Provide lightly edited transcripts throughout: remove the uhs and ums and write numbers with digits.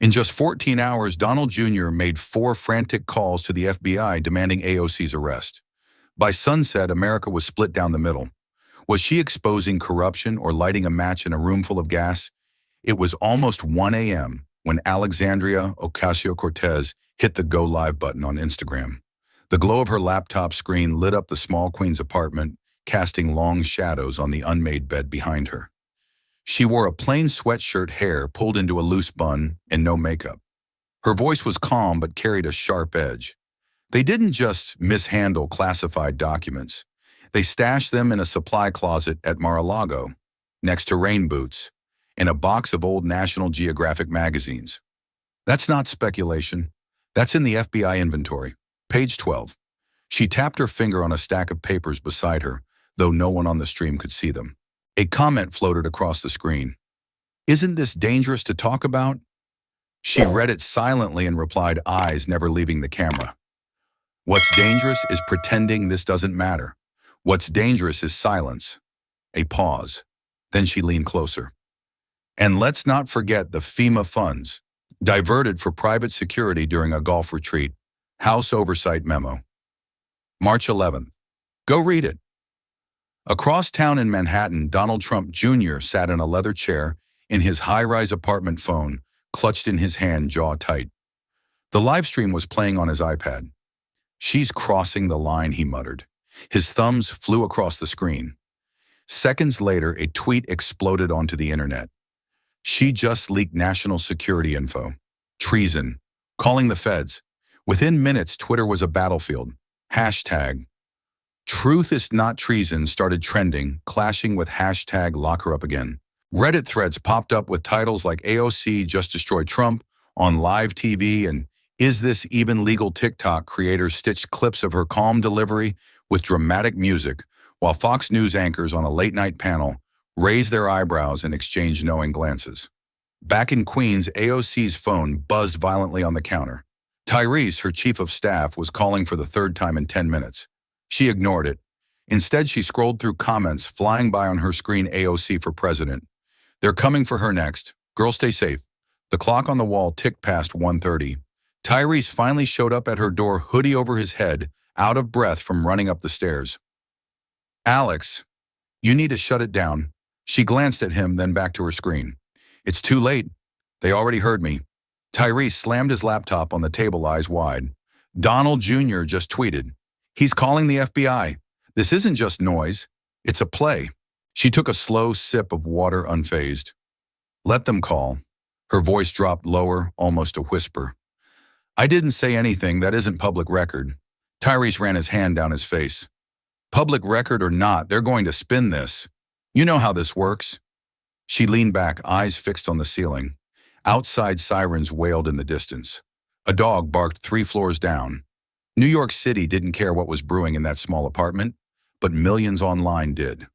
In just 14 hours, Donald Jr. made 4 frantic calls to the FBI demanding AOC's arrest. By sunset, America was split down the middle. Was she exposing corruption or lighting a match in a room full of gas? It was almost 1 a.m. when Alexandria Ocasio-Cortez hit the Go Live button on Instagram. The glow of her laptop screen lit up the small queen's apartment, casting long shadows on the unmade bed behind her. She wore a plain sweatshirt, hair pulled into a loose bun, and no makeup. Her voice was calm but carried a sharp edge. They didn't just mishandle classified documents. They stashed them in a supply closet at Mar-a-Lago, next to rain boots, in a box of old National Geographic magazines. That's not speculation. That's in the FBI inventory. Page 12. She tapped her finger on a stack of papers beside her, though no one on the stream could see them. A comment floated across the screen. "Isn't this dangerous to talk about?" She read it silently and replied, eyes never leaving the camera. "What's dangerous is pretending this doesn't matter. What's dangerous is silence." A pause. Then she leaned closer. "And let's not forget the FEMA funds, diverted for private security during a golf retreat. House Oversight Memo. March 11th. Go read it." Across town in Manhattan, Donald Trump Jr. sat in a leather chair in his high-rise apartment, phone clutched in his hand, jaw tight. The live stream was playing on his iPad. "She's crossing the line," he muttered. His thumbs flew across the screen. Seconds later, a tweet exploded onto the internet. "She just leaked national security info. Treason. Calling the feds." Within minutes, Twitter was a battlefield. Hashtag "Truth is not treason" started trending, clashing with hashtag "Lock her up again." Reddit threads popped up with titles like "AOC just destroyed Trump" on live TV and "Is this even legal?" TikTok creators stitched clips of her calm delivery with dramatic music, while Fox News anchors on a late-night panel raised their eyebrows and exchanged knowing glances. Back in Queens, AOC's phone buzzed violently on the counter. Tyrese, her chief of staff, was calling for the 3rd time in 10 minutes. She ignored it. Instead, she scrolled through comments, flying by on her screen AOC for president. "They're coming for her next. Girl, stay safe." The clock on the wall ticked past 1:30. Tyrese finally showed up at her door, hoodie over his head, out of breath from running up the stairs. "Alex, you need to shut it down." She glanced at him, then back to her screen. "It's too late. They already heard me." Tyrese slammed his laptop on the table, eyes wide. "Donald Jr. just tweeted. He's calling the FBI. This isn't just noise. It's a play." She took a slow sip of water, unfazed. "Let them call." Her voice dropped lower, almost a whisper. "I didn't say anything that isn't public record." Tyrese ran his hand down his face. "Public record or not, they're going to spin this. You know how this works." She leaned back, eyes fixed on the ceiling. Outside, sirens wailed in the distance. A dog barked 3 floors down. New York City didn't care what was brewing in that small apartment, but millions online did.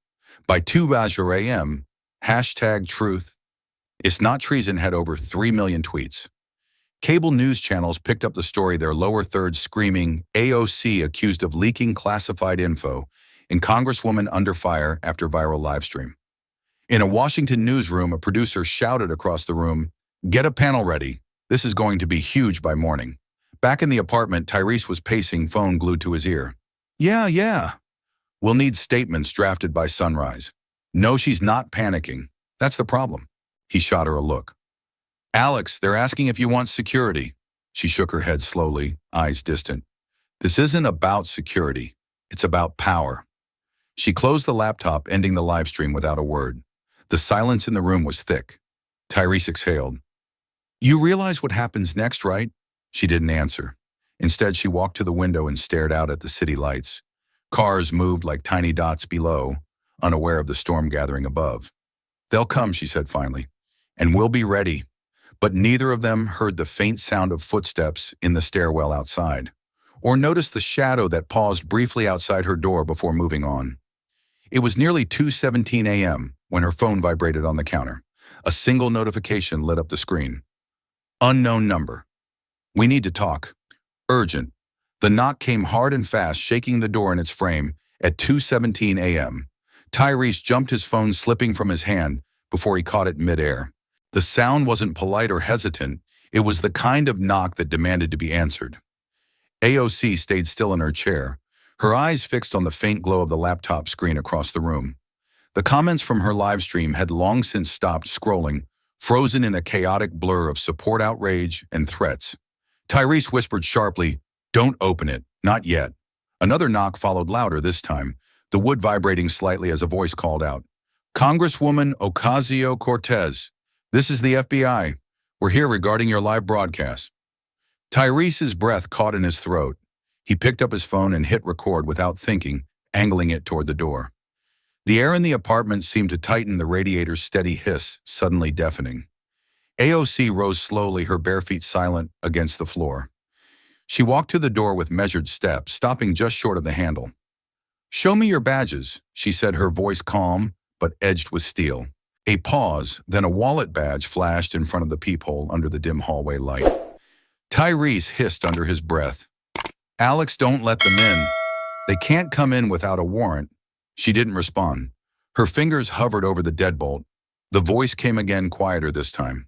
By 2 a.m., hashtag truth, "It's not treason" had over 3 million tweets. Cable news channels picked up the story, their lower thirds screaming, "AOC accused of leaking classified info," and "Congresswoman under fire" after viral livestream. In a Washington newsroom, a producer shouted across the room, "Get a panel ready. This is going to be huge by morning." Back in the apartment, Tyrese was pacing, phone glued to his ear. Yeah. "We'll need statements drafted by sunrise." "No, she's not panicking. That's the problem." He shot her a look. "Alex, they're asking if you want security." She shook her head slowly, eyes distant. "This isn't about security. It's about power." She closed the laptop, ending the live stream without a word. The silence in the room was thick. Tyrese exhaled. "You realize what happens next, right?" She didn't answer. Instead, she walked to the window and stared out at the city lights. Cars moved like tiny dots below, unaware of the storm gathering above. "They'll come," she said finally, "and we'll be ready." But neither of them heard the faint sound of footsteps in the stairwell outside, or noticed the shadow that paused briefly outside her door before moving on. It was nearly 2:17 a.m. when her phone vibrated on the counter. A single notification lit up the screen. "Unknown number. We need to talk. Urgent." The knock came hard and fast, shaking the door in its frame at 2:17 a.m. Tyrese jumped, his phone slipping from his hand before he caught it midair. The sound wasn't polite or hesitant. It was the kind of knock that demanded to be answered. AOC stayed still in her chair, her eyes fixed on the faint glow of the laptop screen across the room. The comments from her live stream had long since stopped scrolling, frozen in a chaotic blur of support outrage and threats. Tyrese whispered sharply, "Don't open it, not yet." Another knock followed louder this time, the wood vibrating slightly as a voice called out, "Congresswoman Ocasio-Cortez, this is the FBI. We're here regarding your live broadcast." Tyrese's breath caught in his throat. He picked up his phone and hit record without thinking, angling it toward the door. The air in the apartment seemed to tighten, the radiator's steady hiss suddenly deafening. AOC rose slowly, her bare feet silent against the floor. She walked to the door with measured steps, stopping just short of the handle. "Show me your badges," she said, her voice calm but edged with steel. A pause, then a wallet badge flashed in front of the peephole under the dim hallway light. Tyrese hissed under his breath, "Alex, don't let them in. They can't come in without a warrant." She didn't respond. Her fingers hovered over the deadbolt. The voice came again, quieter this time.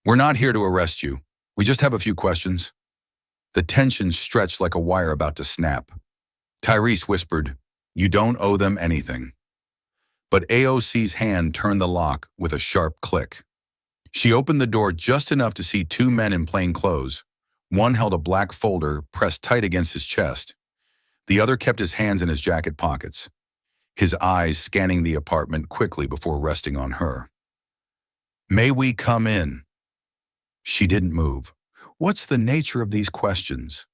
"We're not here to arrest you. We just have a few questions." The tension stretched like a wire about to snap. Tyrese whispered, "You don't owe them anything." But AOC's hand turned the lock with a sharp click. She opened the door just enough to see two men in plain clothes. One held a black folder pressed tight against his chest. The other kept his hands in his jacket pockets, his eyes scanning the apartment quickly before resting on her. "May we come in?" She didn't move. What's the nature of these questions?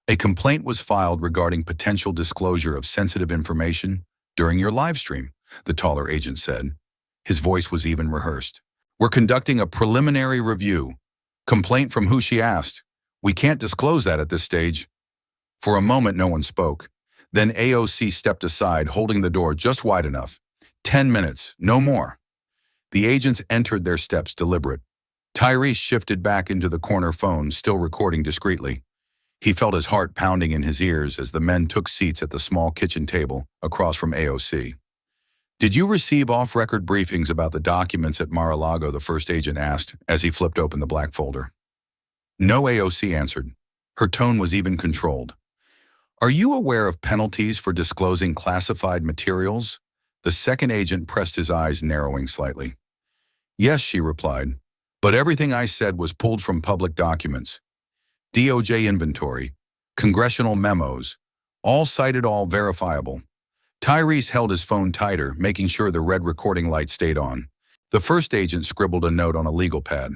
A complaint was filed regarding potential disclosure of sensitive information during your live stream, the taller agent said. His voice was even rehearsed. "We're conducting a preliminary review." "Complaint from who?" she asked. "We can't disclose that at this stage." For a moment, no one spoke. Then AOC stepped aside, holding the door just wide enough. 10 minutes, no more. The agents entered, their steps deliberate. Tyrese shifted back into the corner phone, still recording discreetly. He felt his heart pounding in his ears as the men took seats at the small kitchen table across from AOC. "Did you receive off-record briefings about the documents at Mar-a-Lago?" the first agent asked as he flipped open the black folder. "No," AOC answered. Her tone was even controlled. "Are you aware of penalties for disclosing classified materials?" The second agent pressed his eyes, narrowing slightly. "Yes," she replied, "but everything I said was pulled from public documents. DOJ inventory, congressional memos, all cited, all verifiable." Tyrese held his phone tighter, making sure the red recording light stayed on. The first agent scribbled a note on a legal pad.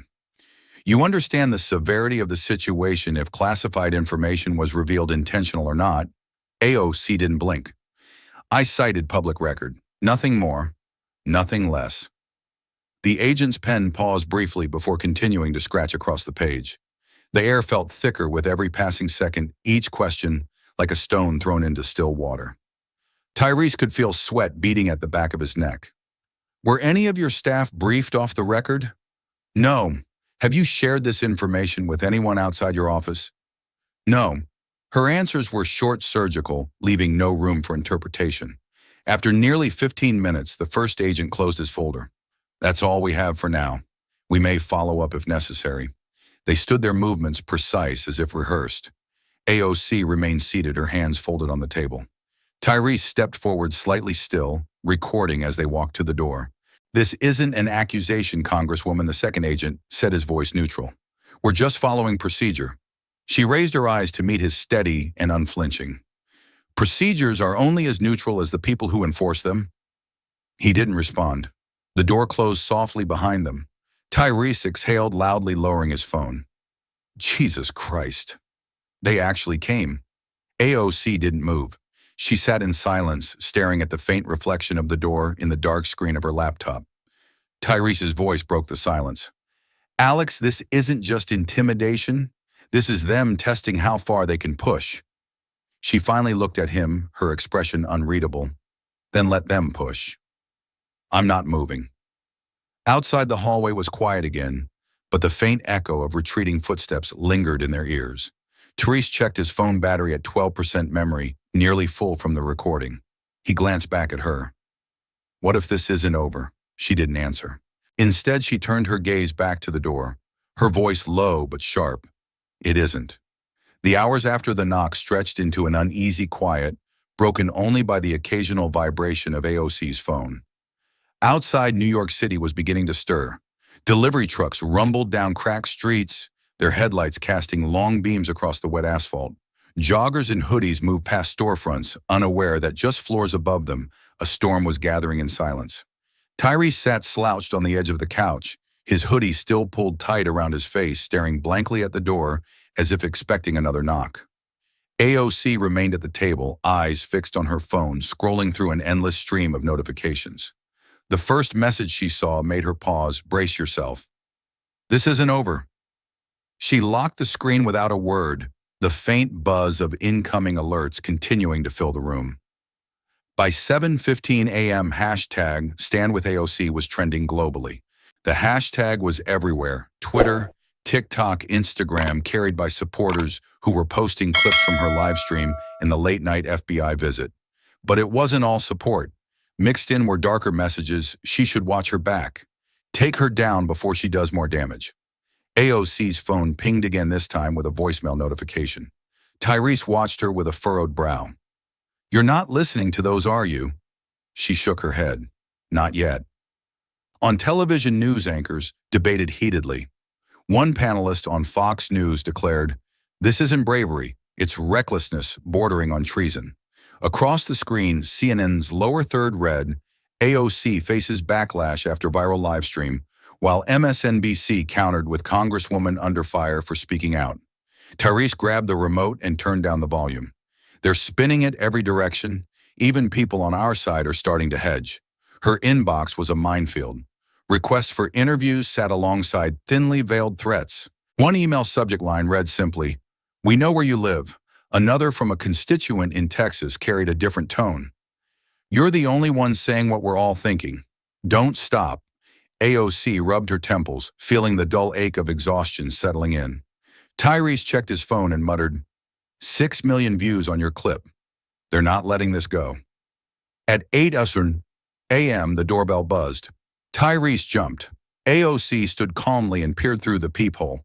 "You understand the severity of the situation if classified information was revealed, intentional or not?" AOC didn't blink. "I cited public record. Nothing more, nothing less." The agent's pen paused briefly before continuing to scratch across the page. The air felt thicker with every passing second, each question like a stone thrown into still water. Tyrese could feel sweat beating at the back of his neck. "Were any of your staff briefed off the record?" "No." "Have you shared this information with anyone outside your office?" "No." Her answers were short, surgical, leaving no room for interpretation. After nearly 15 minutes, the first agent closed his folder. "That's all we have for now. We may follow up if necessary." They stood, their movements precise as if rehearsed. AOC remained seated, her hands folded on the table. Tyrese stepped forward, slightly still, recording as they walked to the door. "This isn't an accusation, Congresswoman," the second agent said, his voice neutral. "We're just following procedure." She raised her eyes to meet his, steady and unflinching. "Procedures are only as neutral as the people who enforce them." He didn't respond. The door closed softly behind them. Tyrese exhaled loudly, lowering his phone. Jesus Christ. They actually came. AOC didn't move. She sat in silence, staring at the faint reflection of the door in the dark screen of her laptop. Tyrese's voice broke the silence. "Alex, this isn't just intimidation. This is them testing how far they can push." She finally looked at him, her expression unreadable. "Then let them push." "I'm not moving." Outside, the hallway was quiet again, but the faint echo of retreating footsteps lingered in their ears. Tyrese checked his phone battery at 12% memory, nearly full from the recording. He glanced back at her. "What if this isn't over?" She didn't answer. Instead, she turned her gaze back to the door, her voice low but sharp. It isn't. The hours after the knock stretched into an uneasy quiet, broken only by the occasional vibration of AOC's phone. Outside New York City was beginning to stir. Delivery trucks rumbled down cracked streets, their headlights casting long beams across the wet asphalt. Joggers in hoodies moved past storefronts, unaware that just floors above them, a storm was gathering in silence. Tyrese sat slouched on the edge of the couch, his hoodie still pulled tight around his face, staring blankly at the door as if expecting another knock. AOC remained at the table, eyes fixed on her phone, scrolling through an endless stream of notifications. The first message she saw made her pause. Brace yourself. This isn't over. She locked the screen without a word, the faint buzz of incoming alerts continuing to fill the room. By 7:15 a.m., hashtag #StandWithAOC was trending globally. The hashtag was everywhere: Twitter, TikTok, Instagram, carried by supporters who were posting clips from her live stream and the late-night FBI visit. But it wasn't all support. Mixed in were darker messages: she should watch her back. Take her down before she does more damage. AOC's phone pinged again, this time with a voicemail notification. Tyrese watched her with a furrowed brow. "You're not listening to those, are you?" She shook her head. "Not yet." On television, news anchors debated heatedly. One panelist on Fox News declared, "This isn't bravery, it's recklessness bordering on treason." Across the screen, CNN's lower third read, "AOC faces backlash after viral livestream," while MSNBC countered with "Congresswoman under fire for speaking out." Tyrese grabbed the remote and turned down the volume. They're spinning it every direction. Even people on our side are starting to hedge. Her inbox was a minefield. Requests for interviews sat alongside thinly veiled threats. One email subject line read simply, "We know where you live." Another from a constituent in Texas carried a different tone. "You're the only one saying what we're all thinking. Don't stop." AOC rubbed her temples, feeling the dull ache of exhaustion settling in. Tyrese checked his phone and muttered, 6 million views on your clip. They're not letting this go. At 8 a.m., the doorbell buzzed. Tyrese jumped. AOC stood calmly and peered through the peephole.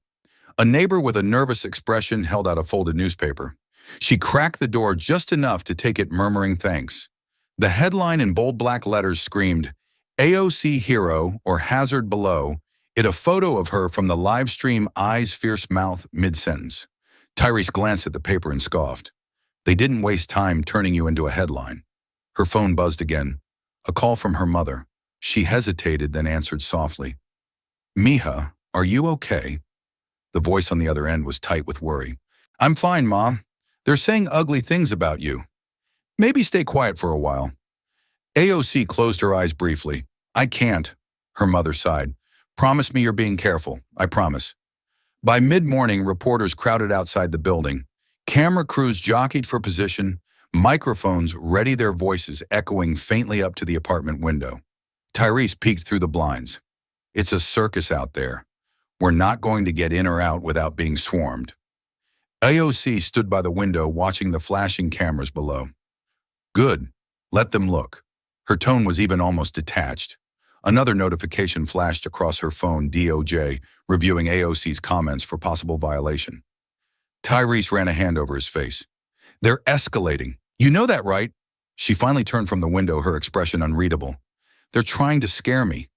A neighbor with a nervous expression held out a folded newspaper. She cracked the door just enough to take it, murmuring thanks. The headline in bold black letters screamed, "AOC hero or hazard below," it a photo of her from the live stream, eyes fierce mouth mid-sentence. Tyrese glanced at the paper and scoffed. "They didn't waste time turning you into a headline." Her phone buzzed again. A call from her mother. She hesitated, then answered softly. "Mija, are you okay?" The voice on the other end was tight with worry. "I'm fine, Mom. They're saying ugly things about you. Maybe stay quiet for a while." AOC closed her eyes briefly. "I can't," her mother sighed. "Promise me you're being careful. I promise." By mid-morning, reporters crowded outside the building. Camera crews jockeyed for position, microphones ready, their voices echoing faintly up to the apartment window. Tyrese peeked through the blinds. "It's a circus out there. We're not going to get in or out without being swarmed." AOC stood by the window watching the flashing cameras below. "Good. Let them look." Her tone was even almost detached. Another notification flashed across her phone, DOJ, reviewing AOC's comments for possible violation. Tyrese ran a hand over his face. "They're escalating. You know that, right?" She finally turned from the window, her expression unreadable. "They're trying to scare me."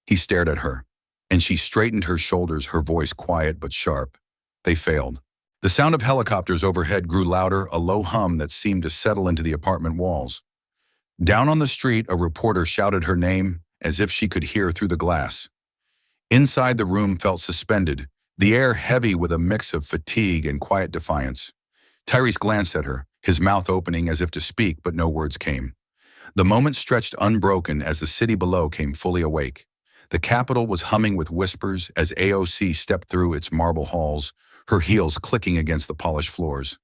He stared at her, and she straightened her shoulders, her voice quiet but sharp. They failed. The sound of helicopters overhead grew louder, a low hum that seemed to settle into the apartment walls. Down on the street, a reporter shouted her name as if she could hear through the glass. Inside, the room felt suspended, the air heavy with a mix of fatigue and quiet defiance. Tyrese glanced at her, his mouth opening as if to speak, but no words came. The moment stretched unbroken as the city below came fully awake. The Capitol was humming with whispers as AOC stepped through its marble halls, her heels clicking against the polished floors.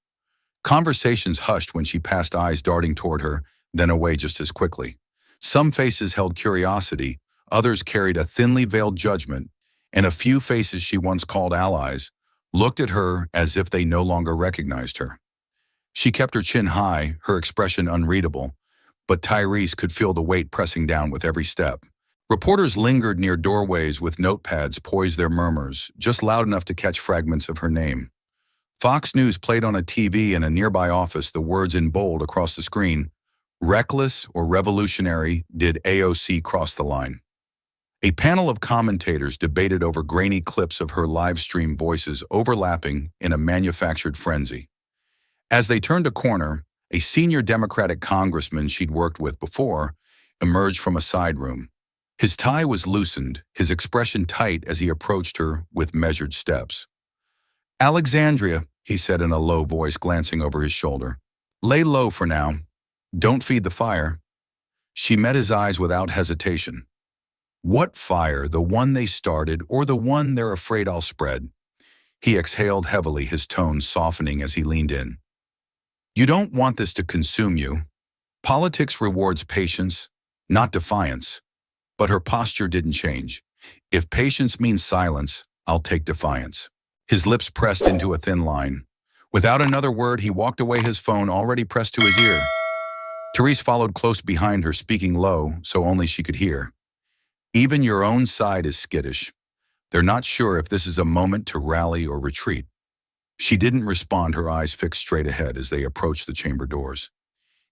Conversations hushed when she passed, eyes darting toward her, then away just as quickly. Some faces held curiosity, others carried a thinly veiled judgment, and a few faces she once called allies looked at her as if they no longer recognized her. She kept her chin high, her expression unreadable, but Tyrese could feel the weight pressing down with every step. Reporters lingered near doorways with notepads poised their murmurs, just loud enough to catch fragments of her name. Fox News played on a TV in a nearby office the words in bold across the screen, "Reckless or revolutionary, did AOC cross the line?" A panel of commentators debated over grainy clips of her live stream voices overlapping in a manufactured frenzy. As they turned a corner, a senior Democratic congressman she'd worked with before emerged from a side room. His tie was loosened, his expression tight as he approached her with measured steps. "Alexandria," he said in a low voice, glancing over his shoulder. "Lay low for now. Don't feed the fire." She met his eyes without hesitation. "What fire, the one they started or the one they're afraid I'll spread?" He exhaled heavily, his tone softening as he leaned in. "You don't want this to consume you. Politics rewards patience, not defiance." But her posture didn't change. "If patience means silence, I'll take defiance." His lips pressed into a thin line. Without another word, he walked away, his phone already pressed to his ear. Therese followed close behind her, speaking low so only she could hear. "Even your own side is skittish. They're not sure if this is a moment to rally or retreat." She didn't respond, her eyes fixed straight ahead as they approached the chamber doors.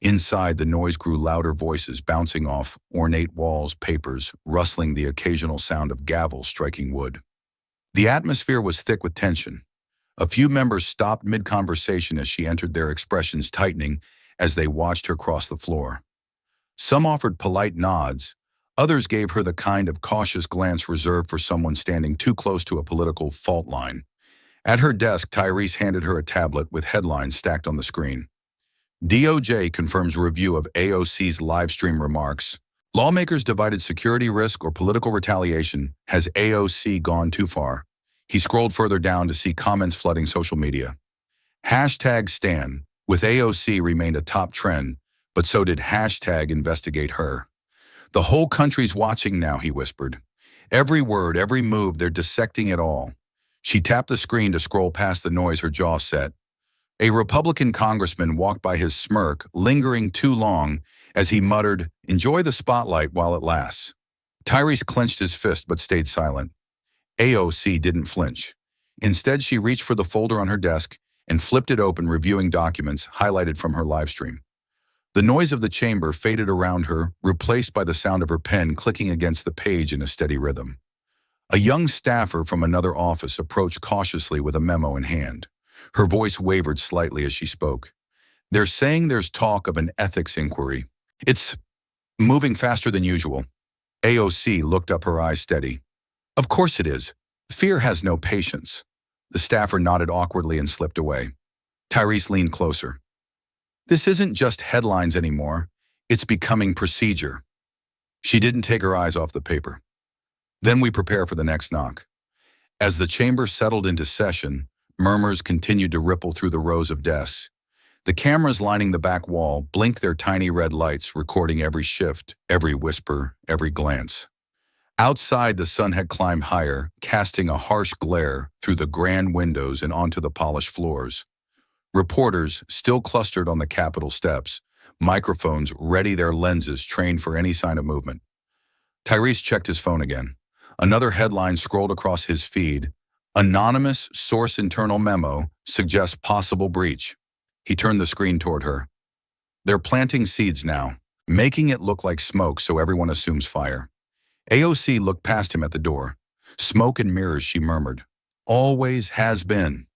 Inside, the noise grew louder, voices bouncing off ornate walls, papers, rustling, the occasional sound of gavels striking wood. The atmosphere was thick with tension. A few members stopped mid-conversation as she entered, their expressions tightening as they watched her cross the floor. Some offered polite nods, others gave her the kind of cautious glance reserved for someone standing too close to a political fault line. At her desk, Tyrese handed her a tablet with headlines stacked on the screen. "DOJ confirms review of AOC's livestream remarks. Lawmakers divided security risk or political retaliation. Has AOC gone too far?" He scrolled further down to see comments flooding social media. #Stan, with AOC remained a top trend, but so did #investigate her. "The whole country's watching now," he whispered. "Every word, every move, they're dissecting it all." She tapped the screen to scroll past the noise, her jaw set. A Republican congressman walked by, his smirk lingering too long as he muttered, "Enjoy the spotlight while it lasts." Tyrese clenched his fist but stayed silent. AOC didn't flinch. Instead, she reached for the folder on her desk and flipped it open, reviewing documents highlighted from her livestream. The noise of the chamber faded around her, replaced by the sound of her pen clicking against the page in a steady rhythm. A young staffer from another office approached cautiously with a memo in hand. Her voice wavered slightly as she spoke. "They're saying there's talk of an ethics inquiry. It's moving faster than usual." AOC looked up, her eyes steady. "Of course it is. Fear has no patience." The staffer nodded awkwardly and slipped away. Tyrese leaned closer. "This isn't just headlines anymore. It's becoming procedure." She didn't take her eyes off the paper. "Then we prepare for the next knock." As the chamber settled into session, murmurs continued to ripple through the rows of desks. The cameras lining the back wall blinked their tiny red lights, recording every shift, every whisper, every glance. Outside, the sun had climbed higher, casting a harsh glare through the grand windows and onto the polished floors. Reporters still clustered on the Capitol steps, microphones ready, their lenses trained for any sign of movement. Tyrese checked his phone again. Another headline scrolled across his feed. "Anonymous source internal memo suggests possible breach." He turned the screen toward her. "They're planting seeds now, making it look like smoke so everyone assumes fire." AOC looked past him at the door. "Smoke and mirrors," she murmured. "Always has been."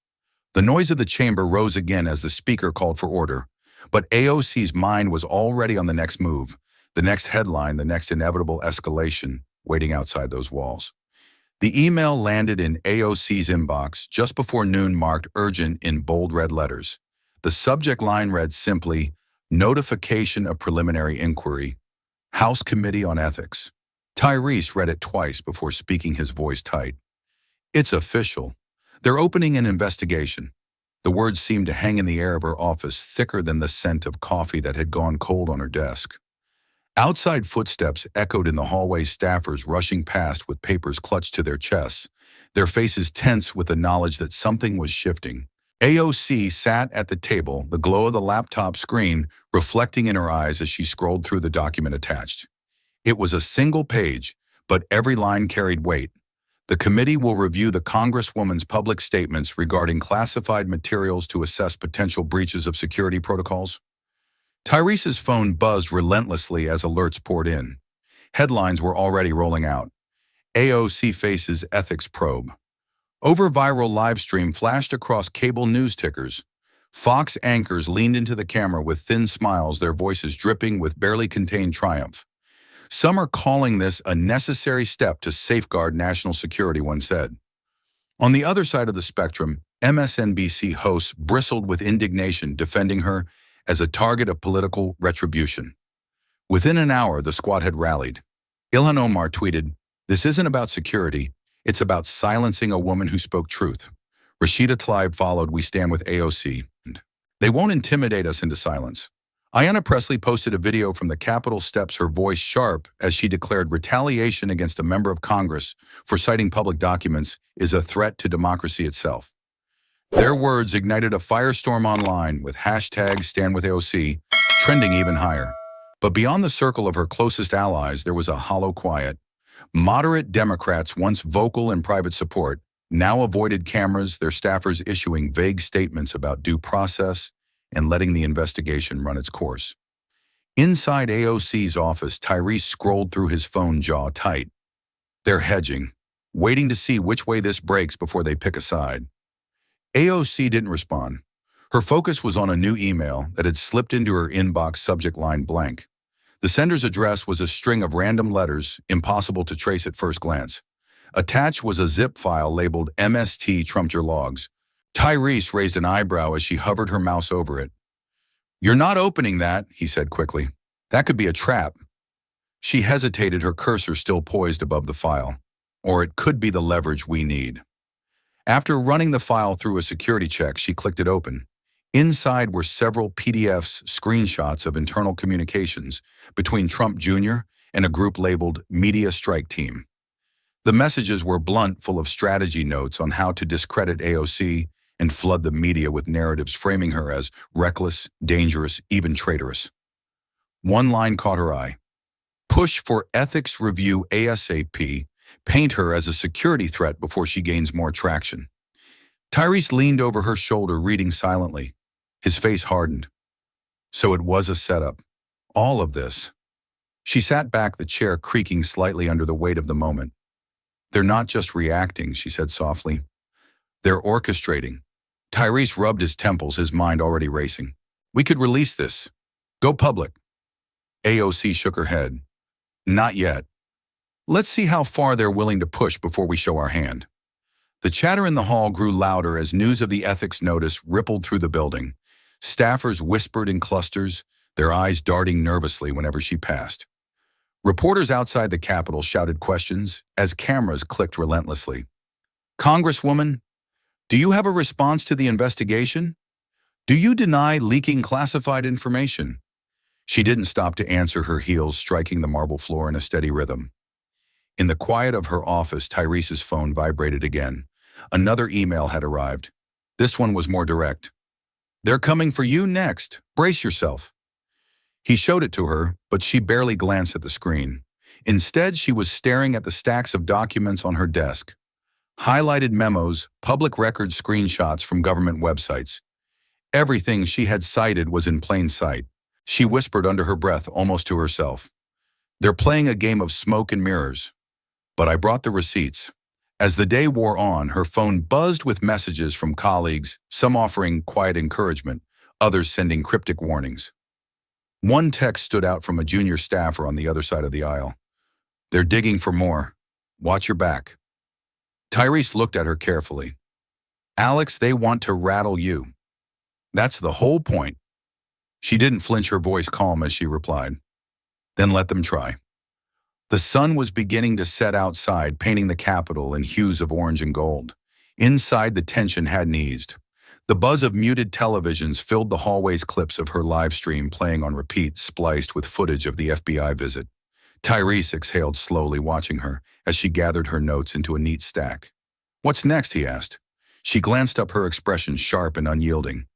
The noise of the chamber rose again as the speaker called for order. But AOC's mind was already on the next move, the next headline, the next inevitable escalation waiting outside those walls. The email landed in AOC's inbox just before noon, marked urgent in bold red letters. The subject line read simply, "Notification of preliminary inquiry, House Committee on Ethics." Tyrese read it twice before speaking, his voice tight. "It's official. They're opening an investigation." The words seemed to hang in the air of her office, thicker than the scent of coffee that had gone cold on her desk. Outside, footsteps echoed in the hallway, staffers rushing past with papers clutched to their chests, their faces tense with the knowledge that something was shifting. AOC sat at the table, the glow of the laptop screen reflecting in her eyes as she scrolled through the document attached. It was a single page, but every line carried weight. The committee will review the Congresswoman's public statements regarding classified materials to assess potential breaches of security protocols. Tyrese's phone buzzed relentlessly as alerts poured in. Headlines were already rolling out. AOC faces ethics probe. Over viral live stream flashed across cable news tickers. Fox anchors leaned into the camera with thin smiles, their voices dripping with barely contained triumph. Some are calling this a necessary step to safeguard national security, one said. On the other side of the spectrum, MSNBC hosts bristled with indignation, defending her as a target of political retribution. Within an hour, the squad had rallied. Ilhan Omar tweeted, "This isn't about security, it's about silencing a woman who spoke truth." Rashida Tlaib followed, "We stand with AOC. They won't intimidate us into silence." Ayanna Pressley posted a video from the Capitol steps, her voice sharp as she declared retaliation against a member of Congress for citing public documents is a threat to democracy itself. Their words ignited a firestorm online, with hashtag #StandWithAOC trending even higher. But beyond the circle of her closest allies, there was a hollow quiet. Moderate Democrats, once vocal in private support, now avoided cameras, their staffers issuing vague statements about due process and letting the investigation run its course. Inside AOC's office, Tyrese scrolled through his phone, jaw tight. They're hedging, waiting to see which way this breaks before they pick a side. AOC didn't respond. Her focus was on a new email that had slipped into her inbox, subject line blank. The sender's address was a string of random letters, impossible to trace at first glance. Attached was a zip file labeled MST Trumped Your Logs. Tyrese raised an eyebrow as she hovered her mouse over it. "You're not opening that," he said quickly. "That could be a trap." She hesitated, her cursor still poised above the file. "Or it could be the leverage we need." After running the file through a security check, she clicked it open. Inside were several PDFs, screenshots of internal communications between Trump Jr. and a group labeled Media Strike Team. The messages were blunt, full of strategy notes on how to discredit AOC and flood the media with narratives framing her as reckless, dangerous, even traitorous. One line caught her eye. "Push for ethics review ASAP. Paint her as a security threat before she gains more traction." Tyrese leaned over her shoulder, reading silently. His face hardened. So it was a setup. All of this. She sat back, the chair creaking slightly under the weight of the moment. "They're not just reacting," she said softly. "They're orchestrating." Tyrese rubbed his temples, his mind already racing. "We could release this. Go public." AOC shook her head. "Not yet. Let's see how far they're willing to push before we show our hand." The chatter in the hall grew louder as news of the ethics notice rippled through the building. Staffers whispered in clusters, their eyes darting nervously whenever she passed. Reporters outside the Capitol shouted questions as cameras clicked relentlessly. "Congresswoman, do you have a response to the investigation? Do you deny leaking classified information?" She didn't stop to answer, her heels striking the marble floor in a steady rhythm. In the quiet of her office, Tyrese's phone vibrated again. Another email had arrived. This one was more direct. "They're coming for you next. Brace yourself." He showed it to her, but she barely glanced at the screen. Instead, she was staring at the stacks of documents on her desk. Highlighted memos, public record screenshots from government websites. Everything she had cited was in plain sight. She whispered under her breath, almost to herself. "They're playing a game of smoke and mirrors. But I brought the receipts." As the day wore on, her phone buzzed with messages from colleagues, some offering quiet encouragement, others sending cryptic warnings. One text stood out from a junior staffer on the other side of the aisle. "They're digging for more. Watch your back." Tyrese looked at her carefully. "Alex, they want to rattle you. That's the whole point." She didn't flinch, her voice calm as she replied. "Then let them try." The sun was beginning to set outside, painting the Capitol in hues of orange and gold. Inside, the tension hadn't eased. The buzz of muted televisions filled the hallways, clips of her live stream playing on repeat, spliced with footage of the FBI visit. Tyrese exhaled slowly, watching her as she gathered her notes into a neat stack. "What's next?" he asked. She glanced up, her expression sharp and unyielding.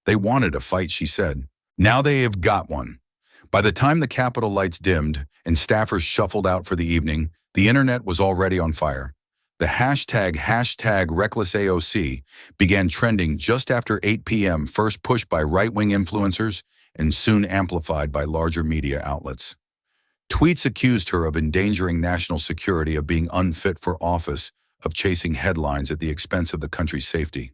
"They wanted a fight," she said. "Now they have got one." By the time the Capitol lights dimmed and staffers shuffled out for the evening, The internet was already on fire. The hashtag #RecklessAOC began trending just after 8 p.m., first pushed by right-wing influencers and soon amplified by larger media outlets. Tweets accused her of endangering national security, of being unfit for office, of chasing headlines at the expense of the country's safety.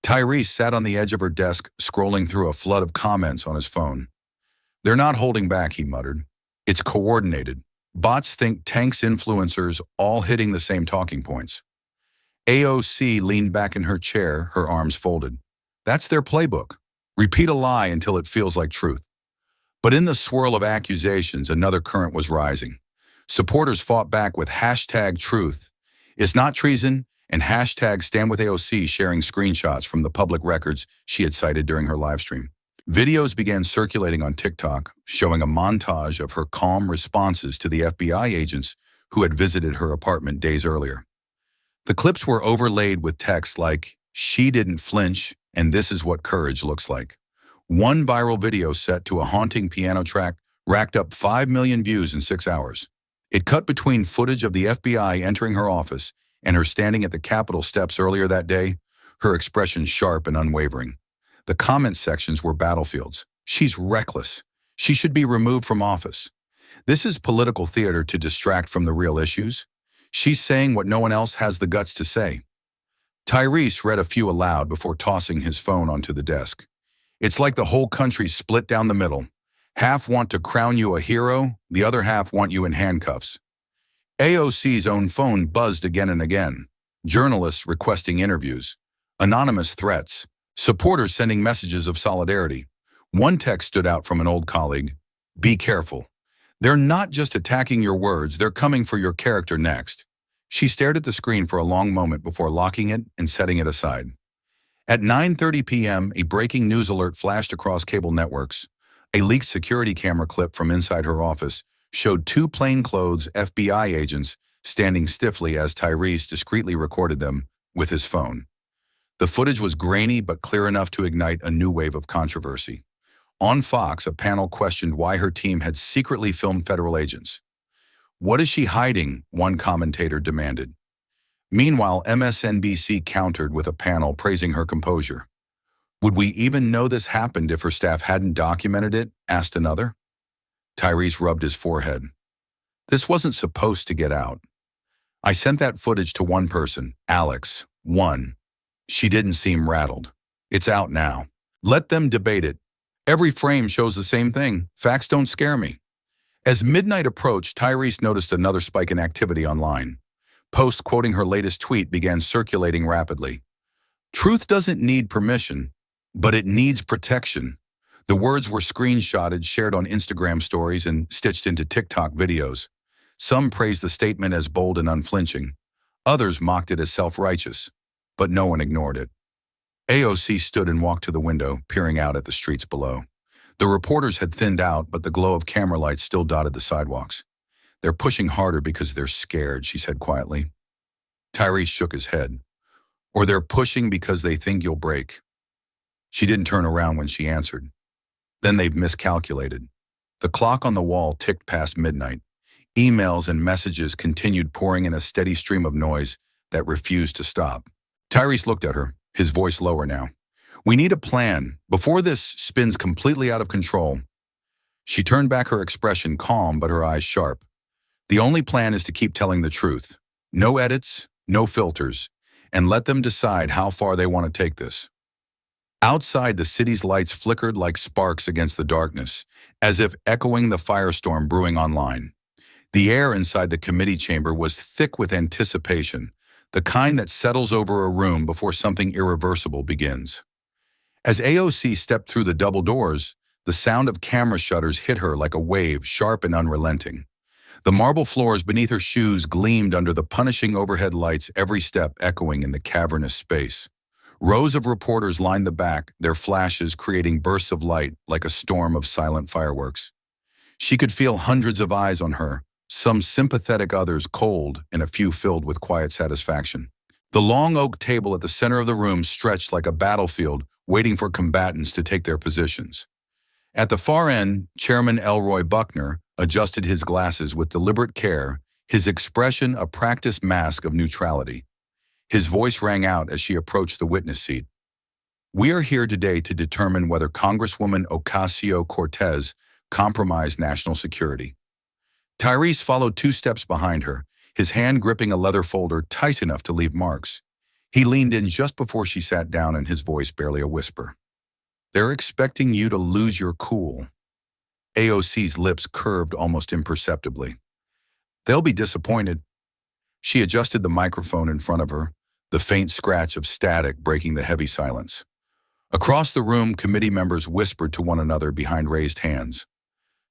Tyrese sat on the edge of her desk, scrolling through a flood of comments on his phone. "They're not holding back," he muttered. "It's coordinated. Bots, think tanks, influencers, all hitting the same talking points." AOC leaned back in her chair, her arms folded. That's their playbook. Repeat a lie until it feels like truth. But in the swirl of accusations, another current was rising. Supporters fought back with #truth. It's not treason, and #StandWithAOC, sharing screenshots from the public records she had cited during her livestream. Videos began circulating on TikTok, showing a montage of her calm responses to the FBI agents who had visited her apartment days earlier. The clips were overlaid with text like, "She didn't flinch, and this is what courage looks like." One viral video set to a haunting piano track racked up 5 million views in 6 hours. It cut between footage of the FBI entering her office and her standing at the Capitol steps earlier that day, her expression sharp and unwavering. The comment sections were battlefields. "She's reckless. She should be removed from office. This is political theater to distract from the real issues. She's saying what no one else has the guts to say." Tyrese read a few aloud before tossing his phone onto the desk. "It's like the whole country split down the middle. Half want to crown you a hero, the other half want you in handcuffs." AOC's own phone buzzed again and again. Journalists requesting interviews, anonymous threats, supporters sending messages of solidarity. One text stood out from an old colleague: "Be careful. They're not just attacking your words, they're coming for your character next." She stared at the screen for a long moment before locking it and setting it aside. At 9:30 p.m., a breaking news alert flashed across cable networks. A leaked security camera clip from inside her office showed 2 plainclothes FBI agents standing stiffly as Tyrese discreetly recorded them with his phone. The footage was grainy but clear enough to ignite a new wave of controversy. On Fox, a panel questioned why her team had secretly filmed federal agents. "What is she hiding?" one commentator demanded. Meanwhile, MSNBC countered with a panel praising her composure. "Would we even know this happened if her staff hadn't documented it?" asked another. Tyrese rubbed his forehead. "This wasn't supposed to get out. I sent that footage to one person, Alex, one. She didn't seem rattled. It's out now. Let them debate it. Every frame shows the same thing. Facts don't scare me." As midnight approached, Tyrese noticed another spike in activity online. Posts quoting her latest tweet began circulating rapidly. "Truth doesn't need permission, but it needs protection." The words were screenshotted, shared on Instagram stories, and stitched into TikTok videos. Some praised the statement as bold and unflinching. Others mocked it as self-righteous, but no one ignored it. AOC stood and walked to the window, peering out at the streets below. The reporters had thinned out, but the glow of camera lights still dotted the sidewalks. "They're pushing harder because they're scared," she said quietly. Tyrese shook his head. "Or they're pushing because they think you'll break." She didn't turn around when she answered. "Then they've miscalculated." The clock on the wall ticked past midnight. Emails and messages continued pouring in a steady stream of noise that refused to stop. Tyrese looked at her, his voice lower now. "We need a plan, before this spins completely out of control." She turned back, her expression calm but her eyes sharp. "The only plan is to keep telling the truth. No edits, no filters, and let them decide how far they want to take this." Outside, the city's lights flickered like sparks against the darkness, as if echoing the firestorm brewing online. The air inside the committee chamber was thick with anticipation, the kind that settles over a room before something irreversible begins. As AOC stepped through the double doors, the sound of camera shutters hit her like a wave, sharp and unrelenting. The marble floors beneath her shoes gleamed under the punishing overhead lights, every step echoing in the cavernous space. Rows of reporters lined the back, their flashes creating bursts of light like a storm of silent fireworks. She could feel hundreds of eyes on her, some sympathetic, others cold, and a few filled with quiet satisfaction. The long oak table at the center of the room stretched like a battlefield, waiting for combatants to take their positions. At the far end, Chairman Elroy Buckner adjusted his glasses with deliberate care, his expression a practiced mask of neutrality. His voice rang out as she approached the witness seat. "We are here today to determine whether Congresswoman Ocasio-Cortez compromised national security." Tyrese followed 2 steps behind her, his hand gripping a leather folder tight enough to leave marks. He leaned in just before she sat down, and his voice barely a whisper. "They're expecting you to lose your cool." AOC's lips curved almost imperceptibly. "They'll be disappointed." She adjusted the microphone in front of her, the faint scratch of static breaking the heavy silence. Across the room, committee members whispered to one another behind raised hands.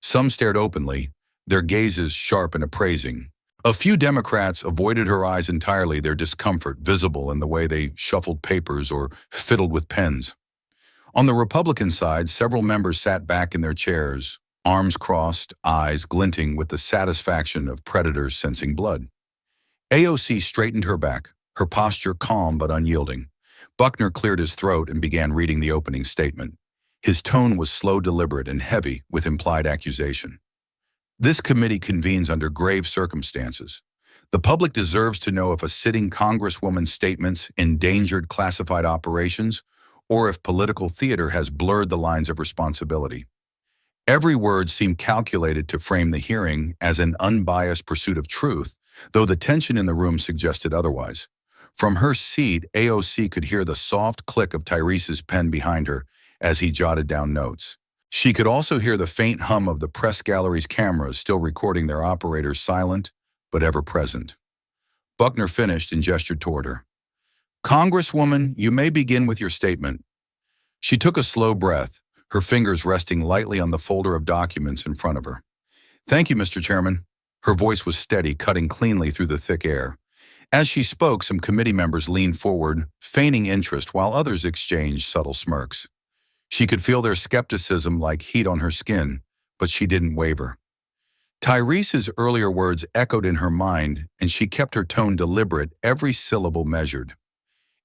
Some stared openly, their gazes sharp and appraising. A few Democrats avoided her eyes entirely, their discomfort visible in the way they shuffled papers or fiddled with pens. On the Republican side, several members sat back in their chairs, arms crossed, eyes glinting with the satisfaction of predators sensing blood. AOC straightened her back, her posture calm but unyielding. Buckner cleared his throat and began reading the opening statement. His tone was slow, deliberate, and heavy with implied accusation. "This committee convenes under grave circumstances. The public deserves to know if a sitting Congresswoman's statements endangered classified operations or if political theater has blurred the lines of responsibility." Every word seemed calculated to frame the hearing as an unbiased pursuit of truth, though the tension in the room suggested otherwise. From her seat, AOC could hear the soft click of Tyrese's pen behind her as he jotted down notes. She could also hear the faint hum of the press gallery's cameras still recording their operators, silent but ever present. Buckner finished and gestured toward her. "Congresswoman, you may begin with your statement." She took a slow breath, her fingers resting lightly on the folder of documents in front of her. "Thank you, Mr. Chairman." Her voice was steady, cutting cleanly through the thick air. As she spoke, some committee members leaned forward, feigning interest, while others exchanged subtle smirks. She could feel their skepticism like heat on her skin, but she didn't waver. Tyrese's earlier words echoed in her mind, and she kept her tone deliberate, every syllable measured.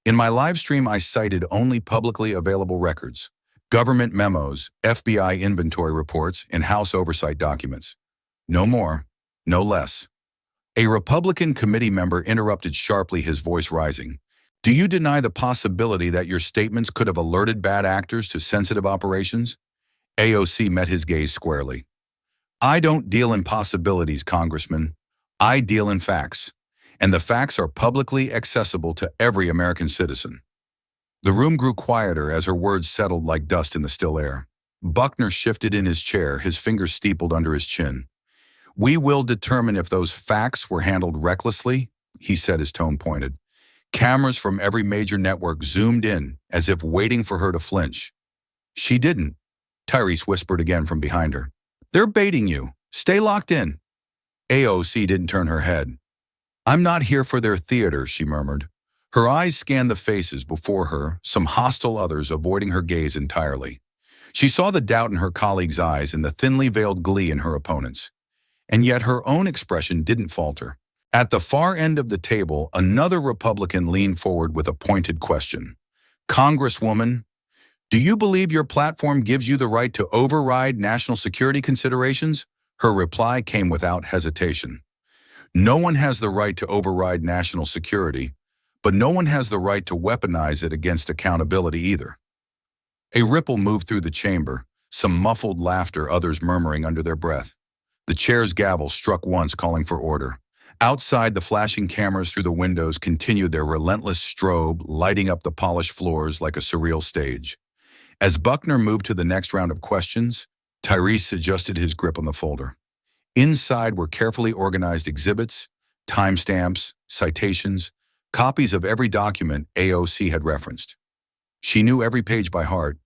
"In my live stream, I cited only publicly available records, government memos, FBI inventory reports, and House oversight documents. No more, no less." A Republican committee member interrupted sharply, his voice rising. "Do you deny the possibility that your statements could have alerted bad actors to sensitive operations?" AOC met his gaze squarely. "I don't deal in possibilities, Congressman. I deal in facts, and the facts are publicly accessible to every American citizen." The room grew quieter as her words settled like dust in the still air. Buckner shifted in his chair, his fingers steepled under his chin. "We will determine if those facts were handled recklessly," he said, his tone pointed. Cameras from every major network zoomed in, as if waiting for her to flinch. "She didn't," Tyrese whispered again from behind her. "They're baiting you. Stay locked in." AOC didn't turn her head. "I'm not here for their theater," she murmured. Her eyes scanned the faces before her, some hostile, others avoiding her gaze entirely. She saw the doubt in her colleagues' eyes and the thinly veiled glee in her opponents'. And yet her own expression didn't falter. At the far end of the table, another Republican leaned forward with a pointed question. "Congresswoman, do you believe your platform gives you the right to override national security considerations?" Her reply came without hesitation. "No one has the right to override national security, but no one has the right to weaponize it against accountability either." A ripple moved through the chamber, some muffled laughter, others murmuring under their breath. The chair's gavel struck once, calling for order. Outside, the flashing cameras through the windows continued their relentless strobe, lighting up the polished floors like a surreal stage. As Buckner moved to the next round of questions, Tyrese adjusted his grip on the folder. Inside were carefully organized exhibits, timestamps, citations, copies of every document AOC had referenced. She knew every page by heart.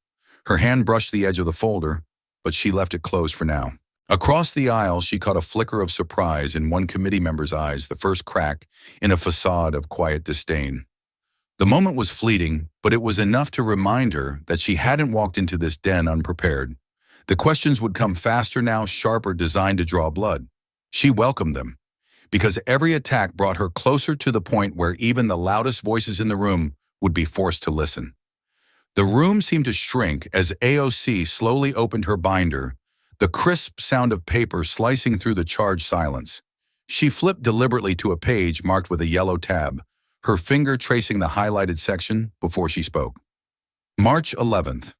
Her hand brushed the edge of the folder, but she left it closed for now. Across the aisle, she caught a flicker of surprise in one committee member's eyes, the first crack in a facade of quiet disdain. The moment was fleeting, but it was enough to remind her that she hadn't walked into this den unprepared. The questions would come faster now, sharper, designed to draw blood. She welcomed them, because every attack brought her closer to the point where even the loudest voices in the room would be forced to listen. The room seemed to shrink as AOC slowly opened her binder, the crisp sound of paper slicing through the charged silence. She flipped deliberately to a page marked with a yellow tab, her finger tracing the highlighted section before she spoke. March 11th.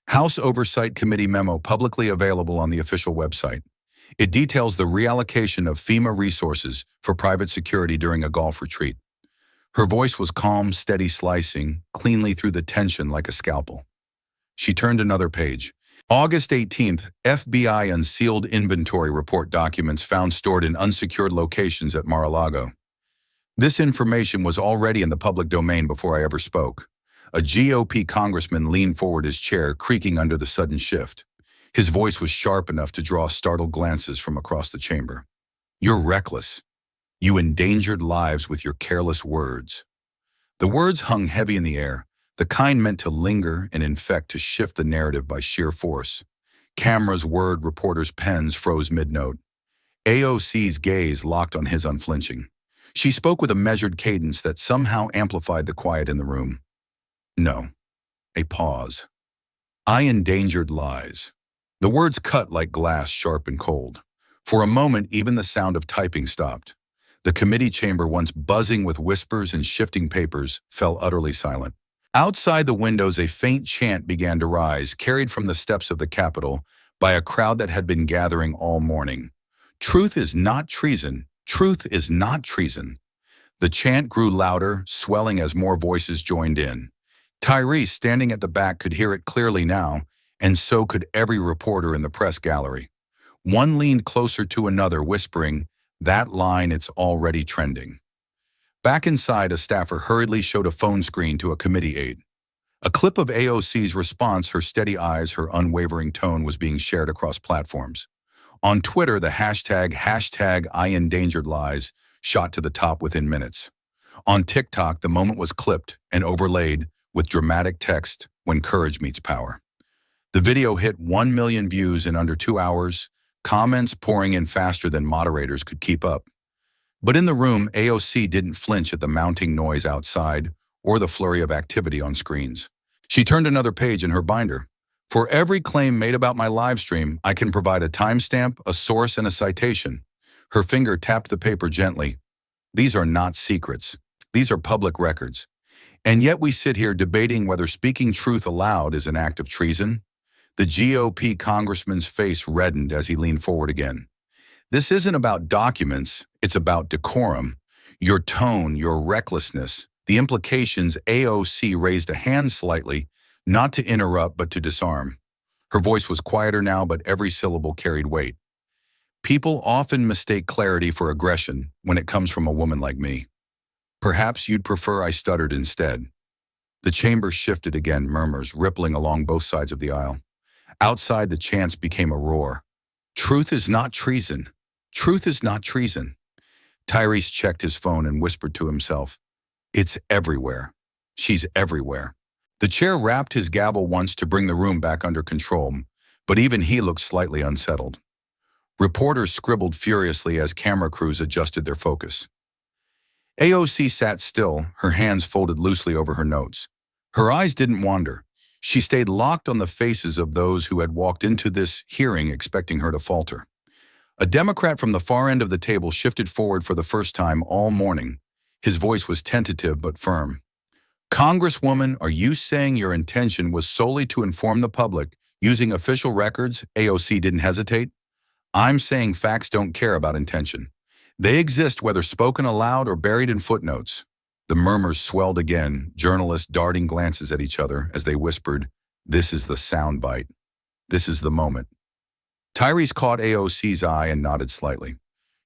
House Oversight Committee memo publicly available on the official website. It details the reallocation of FEMA resources for private security during a golf retreat. Her voice was calm, steady, slicing cleanly through the tension like a scalpel. She turned another page. August 18th, FBI unsealed inventory report documents found stored in unsecured locations at Mar-a-Lago. This information was already in the public domain before I ever spoke. A GOP congressman leaned forward his chair, creaking under the sudden shift. His voice was sharp enough to draw startled glances from across the chamber. "You're reckless. You endangered lives with your careless words." The words hung heavy in the air, the kind meant to linger and infect, to shift the narrative by sheer force. Cameras whirred, reporters' pens froze mid-note. AOC's gaze locked on his unflinching. She spoke with a measured cadence that somehow amplified the quiet in the room. "No." A pause. "I endangered lives." The words cut like glass, sharp and cold. For a moment, even the sound of typing stopped. The committee chamber, once buzzing with whispers and shifting papers, fell utterly silent. Outside the windows, a faint chant began to rise, carried from the steps of the Capitol by a crowd that had been gathering all morning. "Truth is not treason. Truth is not treason." The chant grew louder, swelling as more voices joined in. Tyrese, standing at the back, could hear it clearly now, and so could every reporter in the press gallery. One leaned closer to another, whispering, "That line, it's already trending." Back inside, a staffer hurriedly showed a phone screen to a committee aide. A clip of AOC's response, her steady eyes, her unwavering tone, was being shared across platforms. On Twitter, the hashtag #IEndangeredLies shot to the top within minutes. On TikTok, the moment was clipped and overlaid with dramatic text, "When courage meets power." The video hit 1 million views in under 2 hours, comments pouring in faster than moderators could keep up. But in the room, AOC didn't flinch at the mounting noise outside or the flurry of activity on screens. She turned another page in her binder. "For every claim made about my live stream, I can provide a timestamp, a source, and a citation." Her finger tapped the paper gently. "These are not secrets. These are public records. And yet we sit here debating whether speaking truth aloud is an act of treason." The GOP congressman's face reddened as he leaned forward again. "This isn't about documents, it's about decorum. Your tone, your recklessness, the implications." AOC raised a hand slightly, not to interrupt but to disarm. Her voice was quieter now, but every syllable carried weight. "People often mistake clarity for aggression when it comes from a woman like me. Perhaps you'd prefer I stuttered instead." The chamber shifted again, murmurs rippling along both sides of the aisle. Outside, the chants became a roar. "Truth is not treason. Truth is not treason." Tyrese checked his phone and whispered to himself, "It's everywhere. She's everywhere." The chair rapped his gavel once to bring the room back under control, but even he looked slightly unsettled. Reporters scribbled furiously as camera crews adjusted their focus. AOC sat still, her hands folded loosely over her notes. Her eyes didn't wander. She stayed locked on the faces of those who had walked into this hearing expecting her to falter. A Democrat from the far end of the table shifted forward for the first time all morning. His voice was tentative but firm. "Congresswoman, are you saying your intention was solely to inform the public using official records?" AOC didn't hesitate. "I'm saying facts don't care about intention. They exist whether spoken aloud or buried in footnotes." The murmurs swelled again, journalists darting glances at each other as they whispered, "This is the soundbite. This is the moment." Tyrese caught AOC's eye and nodded slightly.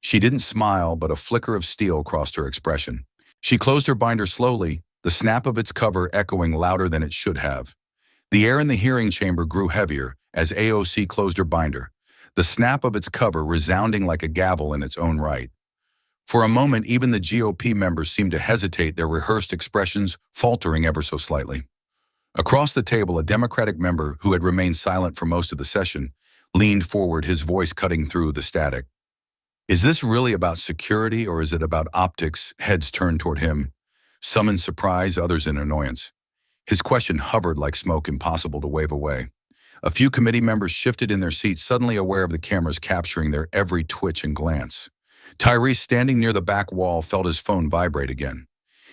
She didn't smile, but a flicker of steel crossed her expression. She closed her binder slowly, the snap of its cover echoing louder than it should have. The air in the hearing chamber grew heavier as AOC closed her binder, the snap of its cover resounding like a gavel in its own right. For a moment, even the GOP members seemed to hesitate, their rehearsed expressions faltering ever so slightly. Across the table, a Democratic member, who had remained silent for most of the session, leaned forward, his voice cutting through the static. "Is this really about security or is it about optics?" Heads turned toward him, some in surprise, others in annoyance. His question hovered like smoke, impossible to wave away. A few committee members shifted in their seats, suddenly aware of the cameras capturing their every twitch and glance. Tyrese, standing near the back wall, felt his phone vibrate again.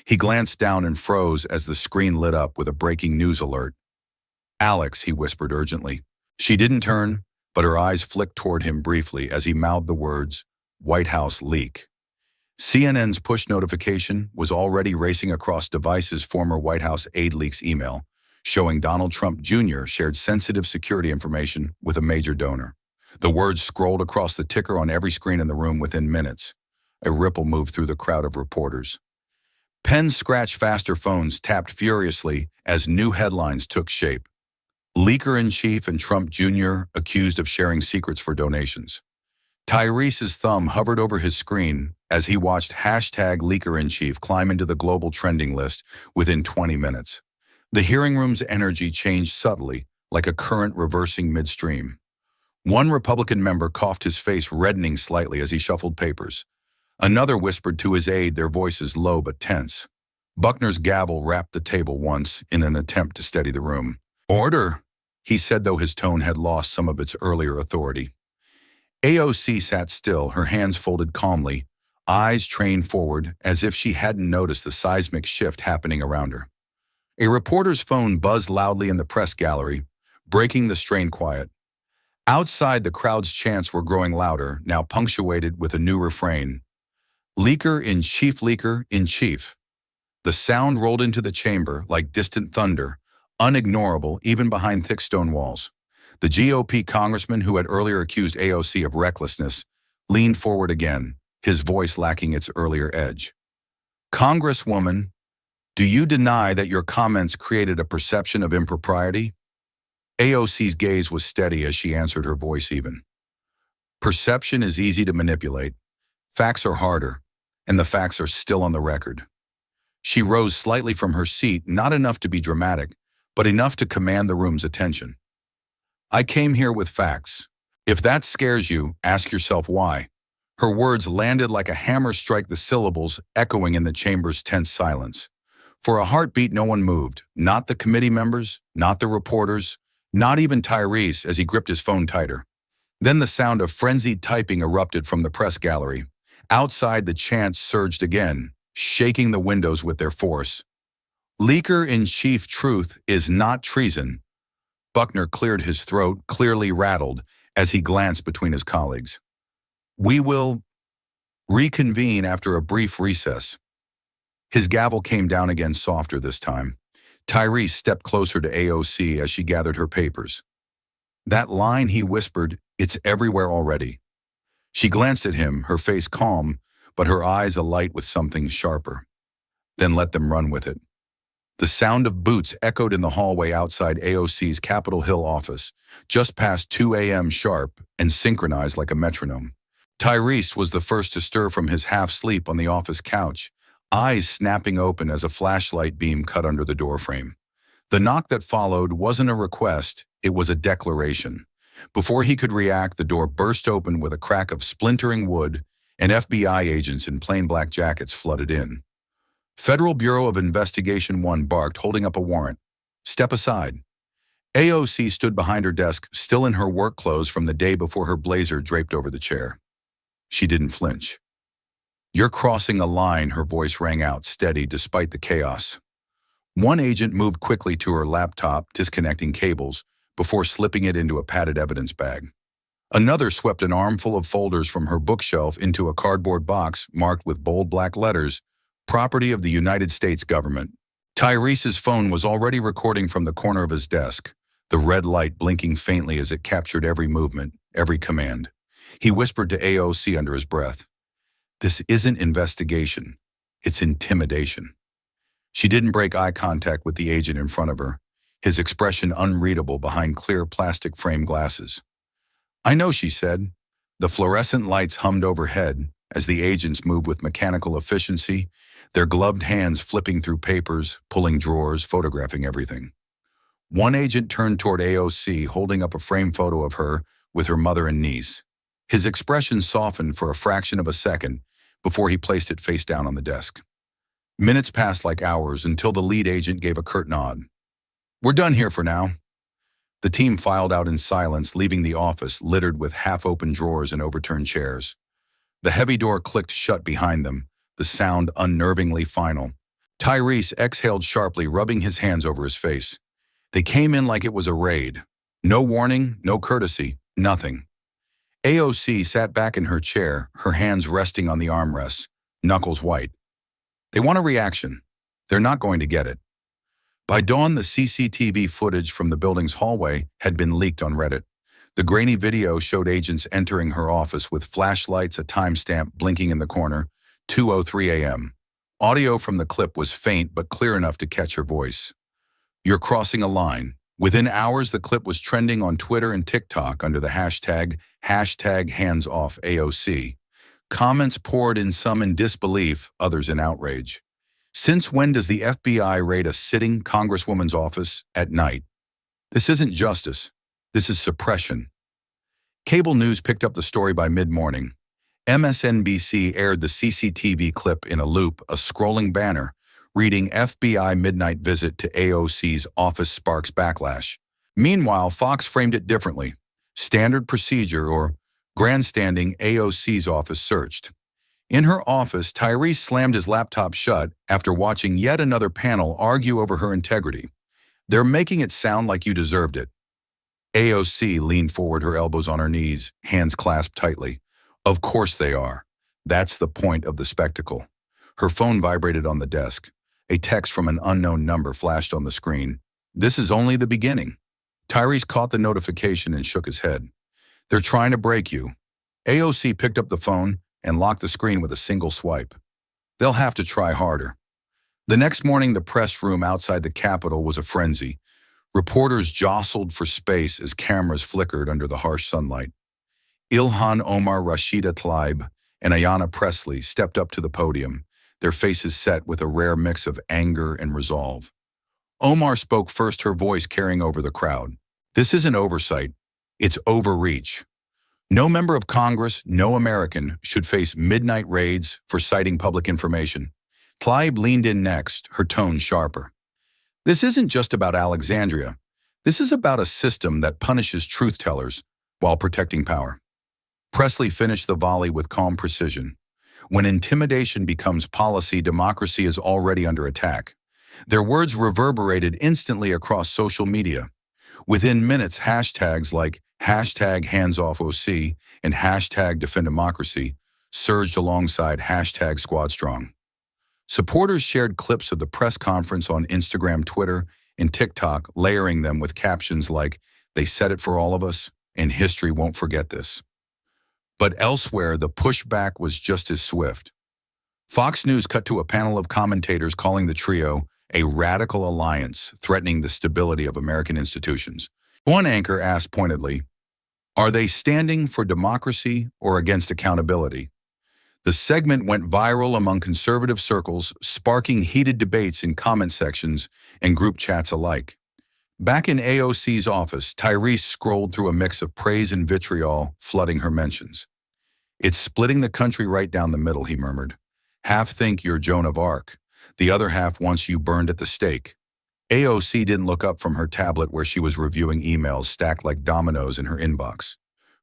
He glanced down and froze as the screen lit up with a breaking news alert. "Alex," he whispered urgently. She didn't turn, but her eyes flicked toward him briefly as he mouthed the words, "White House leak." CNN's push notification was already racing across devices. Former White House aide leaks email, showing Donald Trump Jr. shared sensitive security information with a major donor. The words scrolled across the ticker on every screen in the room within minutes. A ripple moved through the crowd of reporters. Pens scratched faster, phones tapped furiously as new headlines took shape. Leaker-in-chief and Trump Jr. accused of sharing secrets for donations. Tyrese's thumb hovered over his screen as he watched #leaker-in-chief climb into the global trending list within 20 minutes. The hearing room's energy changed subtly, like a current reversing midstream. One Republican member coughed, his face reddening slightly as he shuffled papers. Another whispered to his aide, their voices low but tense. Buckner's gavel rapped the table once in an attempt to steady the room. "Order," he said, though his tone had lost some of its earlier authority. AOC sat still, her hands folded calmly, eyes trained forward as if she hadn't noticed the seismic shift happening around her. A reporter's phone buzzed loudly in the press gallery, breaking the strained quiet. Outside, the crowd's chants were growing louder, now punctuated with a new refrain. "Leaker-in-chief, leaker-in-chief." The sound rolled into the chamber like distant thunder, unignorable even behind thick stone walls. The GOP congressman who had earlier accused AOC of recklessness leaned forward again, his voice lacking its earlier edge. "Congresswoman, do you deny that your comments created a perception of impropriety?" AOC's gaze was steady as she answered, her voice even. "Perception is easy to manipulate. Facts are harder, and the facts are still on the record." She rose slightly from her seat, not enough to be dramatic, but enough to command the room's attention. "I came here with facts. If that scares you, ask yourself why." Her words landed like a hammer strike, the syllables echoing in the chamber's tense silence. For a heartbeat, no one moved, not the committee members, not the reporters, not even Tyrese as he gripped his phone tighter. Then the sound of frenzied typing erupted from the press gallery. Outside, the chants surged again, shaking the windows with their force. "Leaker-in-chief, truth is not treason." Buckner cleared his throat, clearly rattled, as he glanced between his colleagues. "We will reconvene after a brief recess." His gavel came down again, softer this time. Tyrese stepped closer to AOC as she gathered her papers. "That line," he whispered, "it's everywhere already." She glanced at him, her face calm, but her eyes alight with something sharper. "Then let them run with it." The sound of boots echoed in the hallway outside AOC's Capitol Hill office, just past 2 a.m. sharp and synchronized like a metronome. Tyrese was the first to stir from his half-sleep on the office couch, eyes snapping open as a flashlight beam cut under the doorframe. The knock that followed wasn't a request, it was a declaration. Before he could react, the door burst open with a crack of splintering wood, and FBI agents in plain black jackets flooded in. "Federal Bureau of Investigation 1 barked, holding up a warrant. "Step aside." AOC stood behind her desk, still in her work clothes from the day before, her blazer draped over the chair. She didn't flinch. "You're crossing a line," her voice rang out, steady despite the chaos. One agent moved quickly to her laptop, disconnecting cables, before slipping it into a padded evidence bag. Another swept an armful of folders from her bookshelf into a cardboard box marked with bold black letters, "Property of the United States Government." Tyrese's phone was already recording from the corner of his desk, the red light blinking faintly as it captured every movement, every command. He whispered to AOC under his breath, "This isn't investigation, it's intimidation." She didn't break eye contact with the agent in front of her, his expression unreadable behind clear plastic frame glasses. "I know," she said. The fluorescent lights hummed overhead as the agents moved with mechanical efficiency, their gloved hands flipping through papers, pulling drawers, photographing everything. One agent turned toward AOC, holding up a framed photo of her with her mother and niece. His expression softened for a fraction of a second before he placed it face down on the desk. Minutes passed like hours until the lead agent gave a curt nod. "We're done here for now." The team filed out in silence, leaving the office littered with half-open drawers and overturned chairs. The heavy door clicked shut behind them, the sound unnervingly final. Tyrese exhaled sharply, rubbing his hands over his face. They came in like it was a raid. No warning, no courtesy, nothing. AOC sat back in her chair, her hands resting on the armrests, knuckles white. They want a reaction. They're not going to get it. By dawn, the CCTV footage from the building's hallway had been leaked on Reddit. The grainy video showed agents entering her office with flashlights, a timestamp blinking in the corner, 2:03 a.m. Audio from the clip was faint but clear enough to catch her voice. "You're crossing a line." Within hours, the clip was trending on Twitter and TikTok under the hashtag #HandsOffAOC. Comments poured in, some in disbelief, others in outrage. Since when does the FBI raid a sitting congresswoman's office at night? This isn't justice. This is suppression. Cable news picked up the story by mid-morning. MSNBC aired the CCTV clip in a loop, a scrolling banner reading "FBI midnight visit to AOC's office sparks backlash." Meanwhile, Fox framed it differently. "Standard procedure," or "grandstanding, AOC's office searched." In her office, Tyrese slammed his laptop shut after watching yet another panel argue over her integrity. "They're making it sound like you deserved it." AOC leaned forward, her elbows on her knees, hands clasped tightly. "Of course they are. That's the point of the spectacle." Her phone vibrated on the desk. A text from an unknown number flashed on the screen. "This is only the beginning." Tyrese caught the notification and shook his head. "They're trying to break you." AOC picked up the phone and locked the screen with a single swipe. "They'll have to try harder." The next morning, the press room outside the Capitol was a frenzy. Reporters jostled for space as cameras flickered under the harsh sunlight. Ilhan Omar, Rashida Tlaib, and Ayanna Pressley stepped up to the podium, their faces set with a rare mix of anger and resolve. Omar spoke first, her voice carrying over the crowd. "This isn't oversight. It's overreach. No member of Congress, no American, should face midnight raids for citing public information." Tlaib leaned in next, her tone sharper. "This isn't just about Alexandria. This is about a system that punishes truth-tellers while protecting power." Presley finished the volley with calm precision. "When intimidation becomes policy, democracy is already under attack." Their words reverberated instantly across social media. Within minutes, hashtags like #HandsOffOC and #DefendDemocracy surged alongside #SquadStrong. Supporters shared clips of the press conference on Instagram, Twitter, and TikTok, layering them with captions like, "They said it for all of us, and history won't forget this." But elsewhere, the pushback was just as swift. Fox News cut to a panel of commentators calling the trio a radical alliance threatening the stability of American institutions. One anchor asked pointedly, "Are they standing for democracy or against accountability?" The segment went viral among conservative circles, sparking heated debates in comment sections and group chats alike. Back in AOC's office, Tyrese scrolled through a mix of praise and vitriol, flooding her mentions. "It's splitting the country right down the middle," he murmured. "Half think you're Joan of Arc. The other half wants you burned at the stake." AOC didn't look up from her tablet where she was reviewing emails stacked like dominoes in her inbox.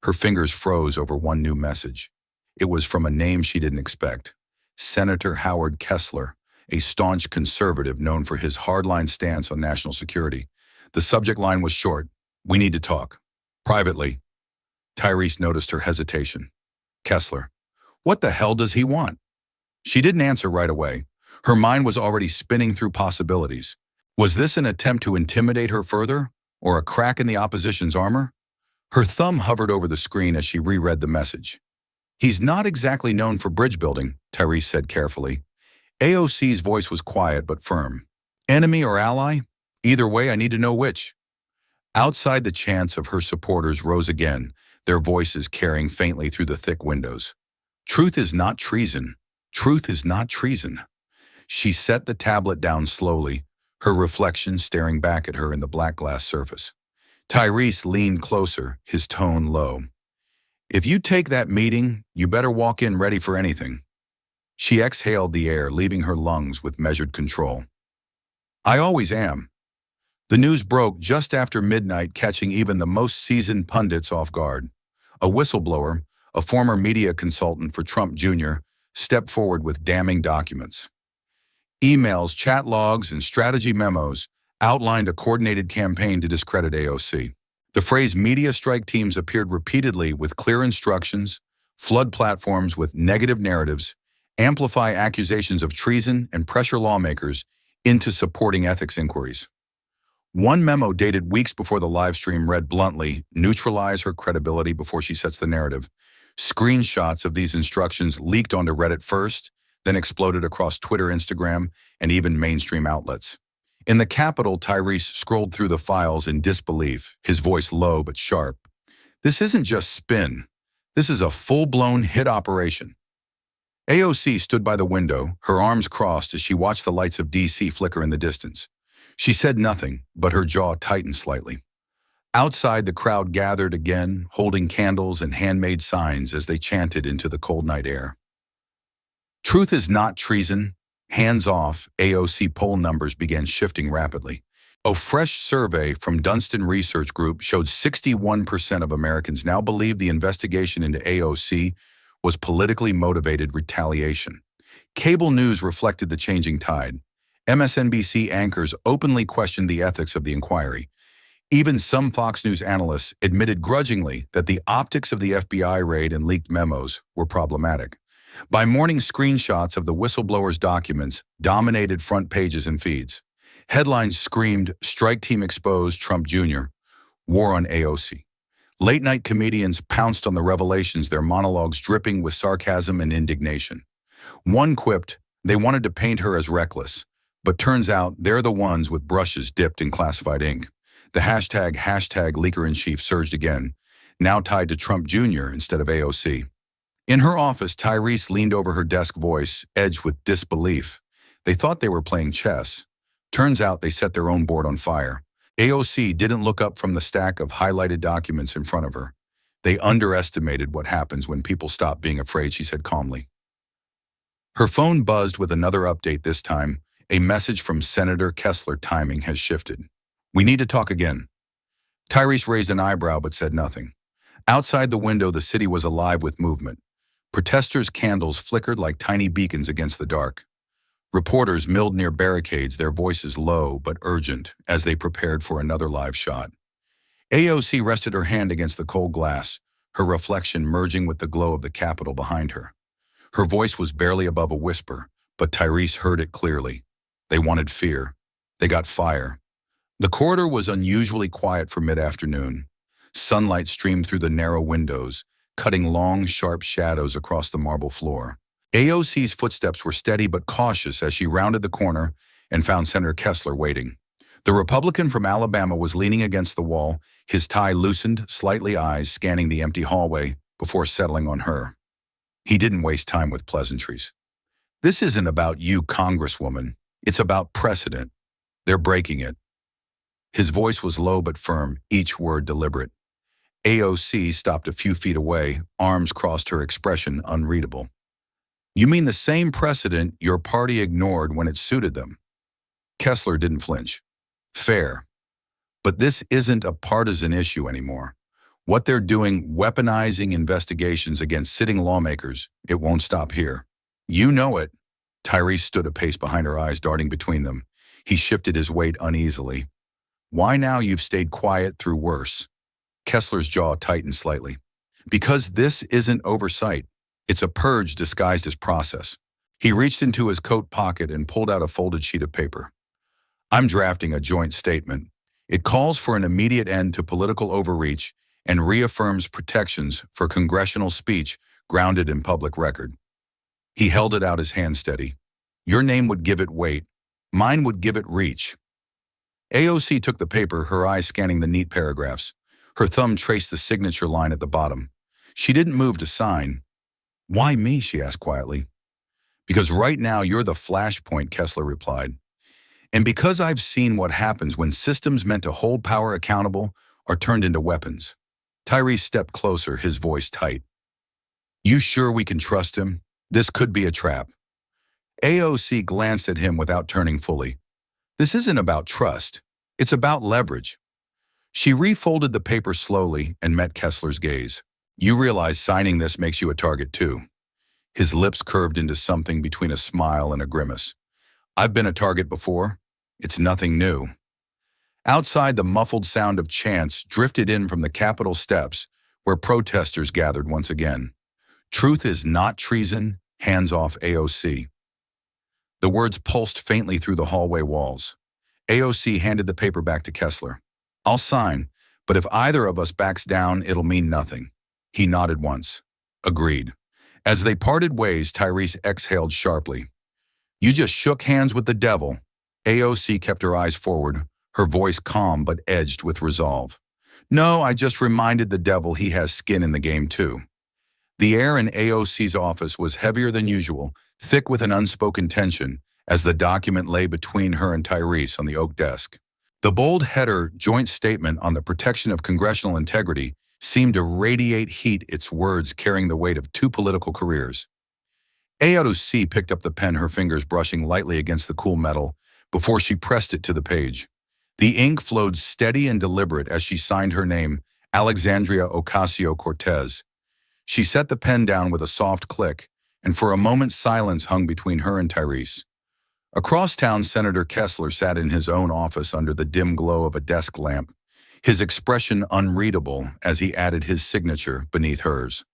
Her fingers froze over one new message. It was from a name she didn't expect. Senator Howard Kessler, a staunch conservative known for his hardline stance on national security. The subject line was short: "We need to talk. Privately." Tyrese noticed her hesitation. "Kessler, what the hell does he want?" She didn't answer right away. Her mind was already spinning through possibilities. Was this an attempt to intimidate her further, or a crack in the opposition's armor? Her thumb hovered over the screen as she reread the message. "He's not exactly known for bridge building," Tyrese said carefully. AOC's voice was quiet but firm. "Enemy or ally? Either way, I need to know which." Outside, the chants of her supporters rose again, their voices carrying faintly through the thick windows. "Truth is not treason. Truth is not treason." She set the tablet down slowly, her reflection staring back at her in the black glass surface. Tyrese leaned closer, his tone low. "If you take that meeting, you better walk in ready for anything." She exhaled the air, leaving her lungs with measured control. "I always am." The news broke just after midnight, catching even the most seasoned pundits off guard. A whistleblower, a former media consultant for Trump Jr., stepped forward with damning documents. Emails, chat logs, and strategy memos outlined a coordinated campaign to discredit AOC. The phrase media strike teams appeared repeatedly with clear instructions, flood platforms with negative narratives, amplify accusations of treason, and pressure lawmakers into supporting ethics inquiries. One memo dated weeks before the live stream read bluntly, "Neutralize her credibility before she sets the narrative." Screenshots of these instructions leaked onto Reddit first, then exploded across Twitter, Instagram, and even mainstream outlets. In the Capitol, Tyrese scrolled through the files in disbelief, his voice low but sharp. This isn't just spin. This is a full-blown hit operation. AOC stood by the window, her arms crossed as she watched the lights of D.C. flicker in the distance. She said nothing, but her jaw tightened slightly. Outside, the crowd gathered again, holding candles and handmade signs as they chanted into the cold night air. Truth is not treason. Hands off, AOC poll numbers began shifting rapidly. A fresh survey from Dunstan Research Group showed 61% of Americans now believe the investigation into AOC was politically motivated retaliation. Cable news reflected the changing tide. MSNBC anchors openly questioned the ethics of the inquiry. Even some Fox News analysts admitted grudgingly that the optics of the FBI raid and leaked memos were problematic. By morning, screenshots of the whistleblower's documents dominated front pages and feeds. Headlines screamed, "Strike Team exposed Trump Jr., War on AOC." Late-night comedians pounced on the revelations, their monologues dripping with sarcasm and indignation. One quipped, "They wanted to paint her as reckless, but turns out they're the ones with brushes dipped in classified ink." The hashtag leaker-in-chief surged again, now tied to Trump Jr. instead of AOC. In her office, Tyrese leaned over her desk, voice edged with disbelief. They thought they were playing chess. Turns out they set their own board on fire. AOC didn't look up from the stack of highlighted documents in front of her. "They underestimated what happens when people stop being afraid," she said calmly. Her phone buzzed with another update, this time a message from Senator Kessler. Timing has shifted. "We need to talk again." Tyrese raised an eyebrow but said nothing. Outside the window, the city was alive with movement. Protesters' candles flickered like tiny beacons against the dark. Reporters milled near barricades, their voices low but urgent as they prepared for another live shot. AOC rested her hand against the cold glass, her reflection merging with the glow of the Capitol behind her. Her voice was barely above a whisper, but Tyrese heard it clearly. They wanted fear. They got fire. The corridor was unusually quiet for mid-afternoon. Sunlight streamed through the narrow windows, cutting long, sharp shadows across the marble floor. AOC's footsteps were steady but cautious as she rounded the corner and found Senator Kessler waiting. The Republican from Alabama was leaning against the wall, his tie loosened, slightly eyes scanning the empty hallway before settling on her. He didn't waste time with pleasantries. "This isn't about you, Congresswoman. It's about precedent. They're breaking it." His voice was low but firm, each word deliberate. AOC stopped a few feet away, arms crossed, her expression unreadable. "You mean the same precedent your party ignored when it suited them?" Kessler didn't flinch. "Fair. But this isn't a partisan issue anymore. What they're doing, weaponizing investigations against sitting lawmakers, it won't stop here." "You know it." Tyrese stood a pace behind her, eyes darting between them. He shifted his weight uneasily. "Why now? You've stayed quiet through worse." Kessler's jaw tightened slightly. "Because this isn't oversight. It's a purge disguised as process." He reached into his coat pocket and pulled out a folded sheet of paper. "I'm drafting a joint statement. It calls for an immediate end to political overreach and reaffirms protections for congressional speech grounded in public record." He held it out, his hand steady. "Your name would give it weight. Mine would give it reach." AOC took the paper, her eyes scanning the neat paragraphs. Her thumb traced the signature line at the bottom. She didn't move to sign. "Why me?" she asked quietly. "Because right now you're the flashpoint," Kessler replied. "And because I've seen what happens when systems meant to hold power accountable are turned into weapons." Tyrese stepped closer, his voice tight. "You sure we can trust him? This could be a trap." AOC glanced at him without turning fully. "This isn't about trust. It's about leverage." She refolded the paper slowly and met Kessler's gaze. You realize signing this makes you a target too. His lips curved into something between a smile and a grimace. I've been a target before. It's nothing new. Outside, the muffled sound of chants drifted in from the Capitol steps, where protesters gathered once again. Truth is not treason, hands off AOC. The words pulsed faintly through the hallway walls. AOC handed the paper back to Kessler. I'll sign, but if either of us backs down, it'll mean nothing. He nodded once. Agreed. As they parted ways, Tyrese exhaled sharply. You just shook hands with the devil. AOC kept her eyes forward, her voice calm but edged with resolve. No, I just reminded the devil he has skin in the game too. The air in AOC's office was heavier than usual, thick with an unspoken tension, as the document lay between her and Tyrese on the oak desk. The bold header, Joint Statement on the Protection of Congressional Integrity, seemed to radiate heat, its words carrying the weight of two political careers. AOC picked up the pen, her fingers brushing lightly against the cool metal, before she pressed it to the page. The ink flowed steady and deliberate as she signed her name, Alexandria Ocasio-Cortez. She set the pen down with a soft click, and for a moment silence hung between her and Tyrese. Across town, Senator Kessler sat in his own office under the dim glow of a desk lamp, his expression unreadable as he added his signature beneath hers.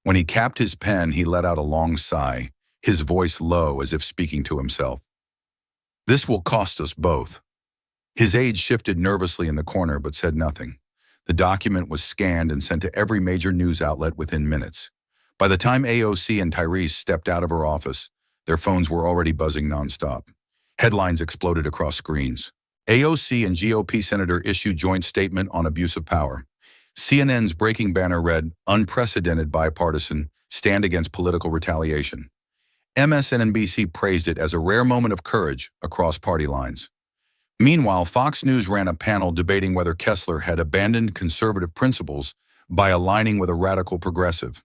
When he capped his pen, he let out a long sigh, his voice low as if speaking to himself. This will cost us both. His aide shifted nervously in the corner but said nothing. The document was scanned and sent to every major news outlet within minutes. By the time AOC and Tyrese stepped out of her office, their phones were already buzzing nonstop. Headlines exploded across screens. AOC and GOP Senator issue joint statement on abuse of power. CNN's breaking banner read, unprecedented bipartisan, stand against political retaliation. MSNBC praised it as a rare moment of courage across party lines. Meanwhile, Fox News ran a panel debating whether Kessler had abandoned conservative principles by aligning with a radical progressive.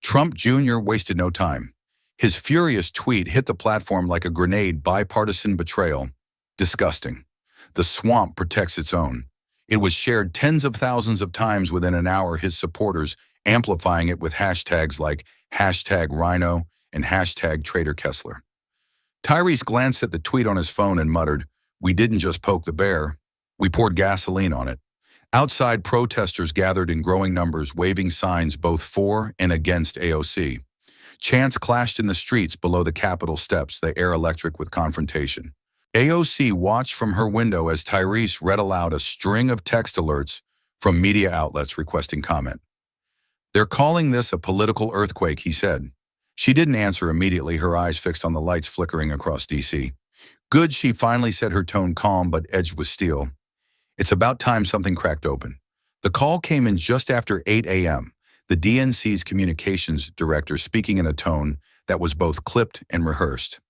Trump Jr. wasted no time. His furious tweet hit the platform like a grenade, bipartisan betrayal. Disgusting. The swamp protects its own. It was shared tens of thousands of times within an hour, his supporters amplifying it with hashtags like #Rhino and #TraitorKessler. Tyrese glanced at the tweet on his phone and muttered, we didn't just poke the bear, we poured gasoline on it. Outside, protesters gathered in growing numbers, waving signs both for and against AOC. Chants clashed in the streets below the Capitol steps, the air electric with confrontation. AOC watched from her window as Tyrese read aloud a string of text alerts from media outlets requesting comment. They're calling this a political earthquake, he said. She didn't answer immediately, her eyes fixed on the lights flickering across D.C. Good, she finally said, her tone calm but edged with steel. It's about time something cracked open. The call came in just after 8 a.m., the DNC's communications director speaking in a tone that was both clipped and rehearsed.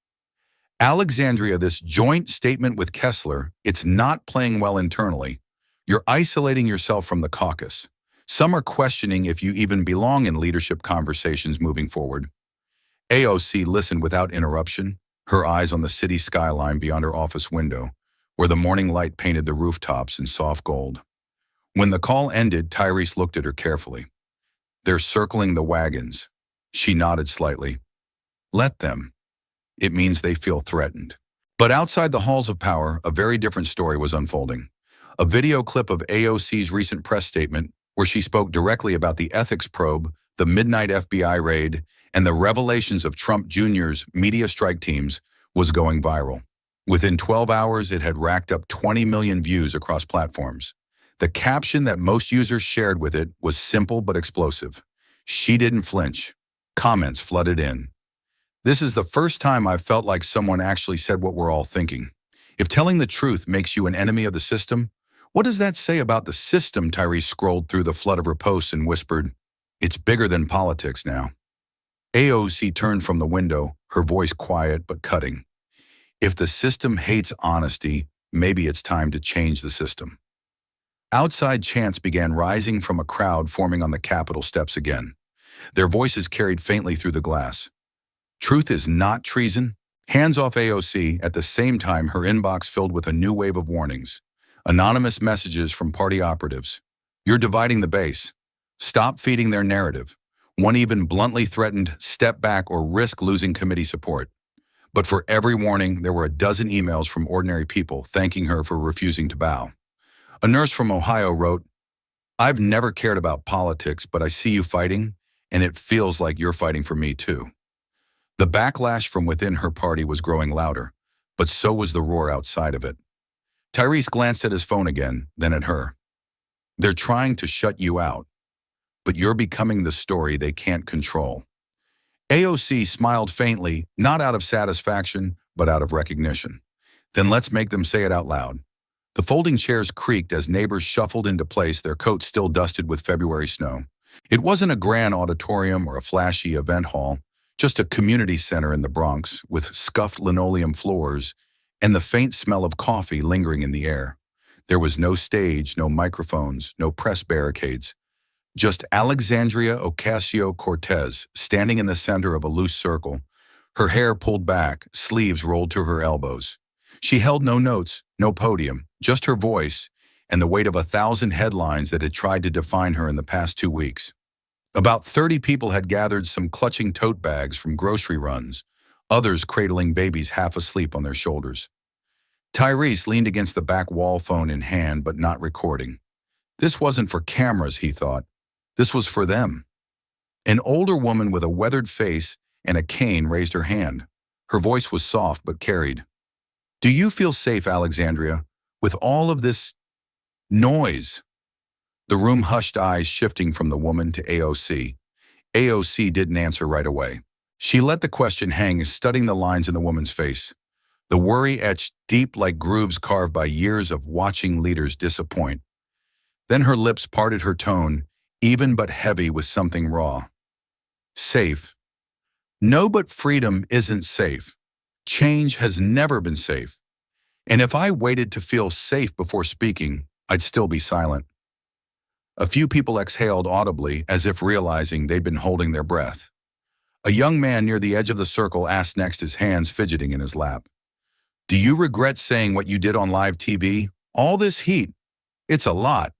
Alexandria, this joint statement with Kessler, it's not playing well internally. You're isolating yourself from the caucus. Some are questioning if you even belong in leadership conversations moving forward. AOC listened without interruption, her eyes on the city skyline beyond her office window, where the morning light painted the rooftops in soft gold. When the call ended, Tyrese looked at her carefully. They're circling the wagons. She nodded slightly. Let them. It means they feel threatened. But outside the halls of power, a very different story was unfolding. A video clip of AOC's recent press statement, where she spoke directly about the ethics probe, the midnight FBI raid, and the revelations of Trump Jr.'s media strike teams, was going viral. Within 12 hours, it had racked up 20 million views across platforms. The caption that most users shared with it was simple but explosive. She didn't flinch. Comments flooded in. This is the first time I've felt like someone actually said what we're all thinking. If telling the truth makes you an enemy of the system, what does that say about the system? Tyrese scrolled through the flood of reposts and whispered, it's bigger than politics now. AOC turned from the window, her voice quiet but cutting. If the system hates honesty, maybe it's time to change the system. Outside, chants began rising from a crowd forming on the Capitol steps again. Their voices carried faintly through the glass. Truth is not treason. Hands off AOC. At the same time, her inbox filled with a new wave of warnings. Anonymous messages from party operatives. You're dividing the base. Stop feeding their narrative. One even bluntly threatened, step back or risk losing committee support. But for every warning, there were a dozen emails from ordinary people thanking her for refusing to bow. A nurse from Ohio wrote, "I've never cared about politics, but I see you fighting, and it feels like you're fighting for me too." The backlash from within her party was growing louder, but so was the roar outside of it. Tyrese glanced at his phone again, then at her. "They're trying to shut you out, but you're becoming the story they can't control." AOC smiled faintly, not out of satisfaction, but out of recognition. "Then let's make them say it out loud." The folding chairs creaked as neighbors shuffled into place, their coats still dusted with February snow. It wasn't a grand auditorium or a flashy event hall, just a community center in the Bronx with scuffed linoleum floors and the faint smell of coffee lingering in the air. There was no stage, no microphones, no press barricades. Just Alexandria Ocasio-Cortez standing in the center of a loose circle, her hair pulled back, sleeves rolled to her elbows. She held no notes, no podium, just her voice and the weight of 1,000 headlines that had tried to define her in the past 2 weeks. About 30 people had gathered, some clutching tote bags from grocery runs, others cradling babies half asleep on their shoulders. Tyrese leaned against the back wall, phone in hand, but not recording. This wasn't for cameras, he thought. This was for them. An older woman with a weathered face and a cane raised her hand. Her voice was soft but carried. "Do you feel safe, Alexandria, with all of this noise?" The room hushed, eyes shifting from the woman to AOC. AOC didn't answer right away. She let the question hang, studying the lines in the woman's face. The worry etched deep like grooves carved by years of watching leaders disappoint. Then her lips parted, her tone, even but heavy with something raw. "Safe? No, but freedom isn't safe. Change has never been safe. And if I waited to feel safe before speaking, I'd still be silent." A few people exhaled audibly, as if realizing they'd been holding their breath. A young man near the edge of the circle asked next, his hands fidgeting in his lap, "Do you regret saying what you did on live TV? All this heat. It's a lot."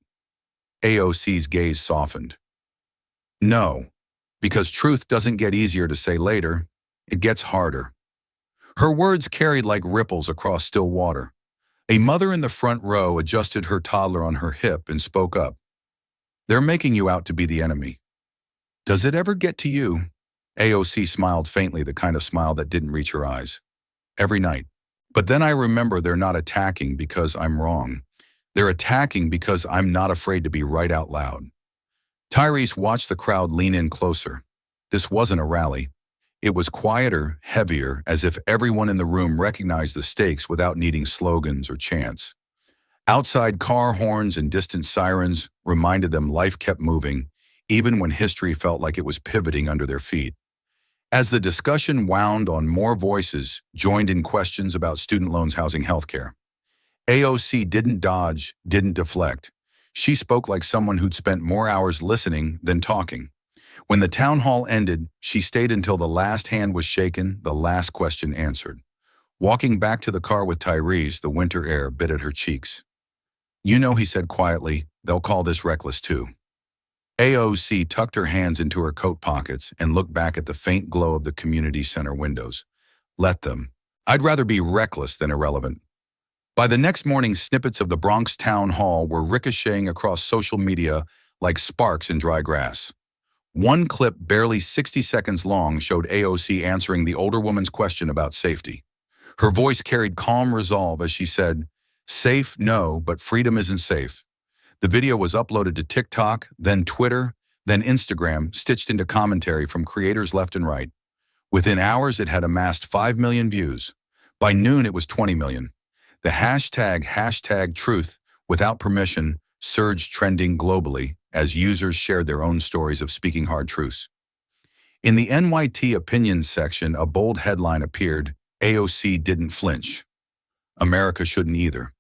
AOC's gaze softened. "No, because truth doesn't get easier to say later. It gets harder." Her words carried like ripples across still water. A mother in the front row adjusted her toddler on her hip and spoke up. "They're making you out to be the enemy. Does it ever get to you?" AOC smiled faintly, the kind of smile that didn't reach her eyes. "Every night. But then I remember they're not attacking because I'm wrong. They're attacking because I'm not afraid to be right out loud." Tyrese watched the crowd lean in closer. This wasn't a rally. It was quieter, heavier, as if everyone in the room recognized the stakes without needing slogans or chants. Outside, car horns and distant sirens reminded them life kept moving, even when history felt like it was pivoting under their feet. As the discussion wound on, more voices joined in questions about student loans, housing, healthcare. AOC didn't dodge, didn't deflect. She spoke like someone who'd spent more hours listening than talking. When the town hall ended, she stayed until the last hand was shaken, the last question answered. Walking back to the car with Tyrese, the winter air bit at her cheeks. "You know," he said quietly, "they'll call this reckless too." AOC tucked her hands into her coat pockets and looked back at the faint glow of the community center windows. "Let them. I'd rather be reckless than irrelevant." By the next morning, snippets of the Bronx town hall were ricocheting across social media like sparks in dry grass. One clip, barely 60 seconds long, showed AOC answering the older woman's question about safety. Her voice carried calm resolve as she said, "Safe, no, but freedom isn't safe." The video was uploaded to TikTok, then Twitter, then Instagram, stitched into commentary from creators left and right. Within hours, it had amassed 5 million views. By noon, it was 20 million. The hashtag truth without permission surged, trending globally as users shared their own stories of speaking hard truths. In the NYT opinions section, a bold headline appeared, "AOC didn't flinch. America shouldn't either."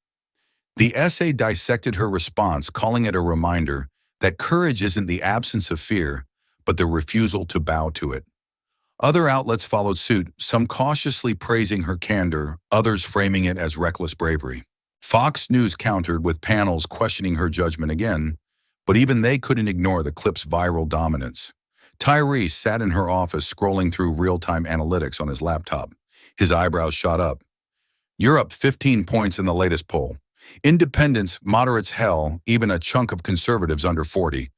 The essay dissected her response, calling it a reminder that courage isn't the absence of fear, but the refusal to bow to it. Other outlets followed suit, some cautiously praising her candor, others framing it as reckless bravery. Fox News countered with panels questioning her judgment again, but even they couldn't ignore the clip's viral dominance. Tyrese sat in her office scrolling through real-time analytics on his laptop. His eyebrows shot up. "You're up 15 points in the latest poll. Independents, moderates hell, even a chunk of conservatives under 40.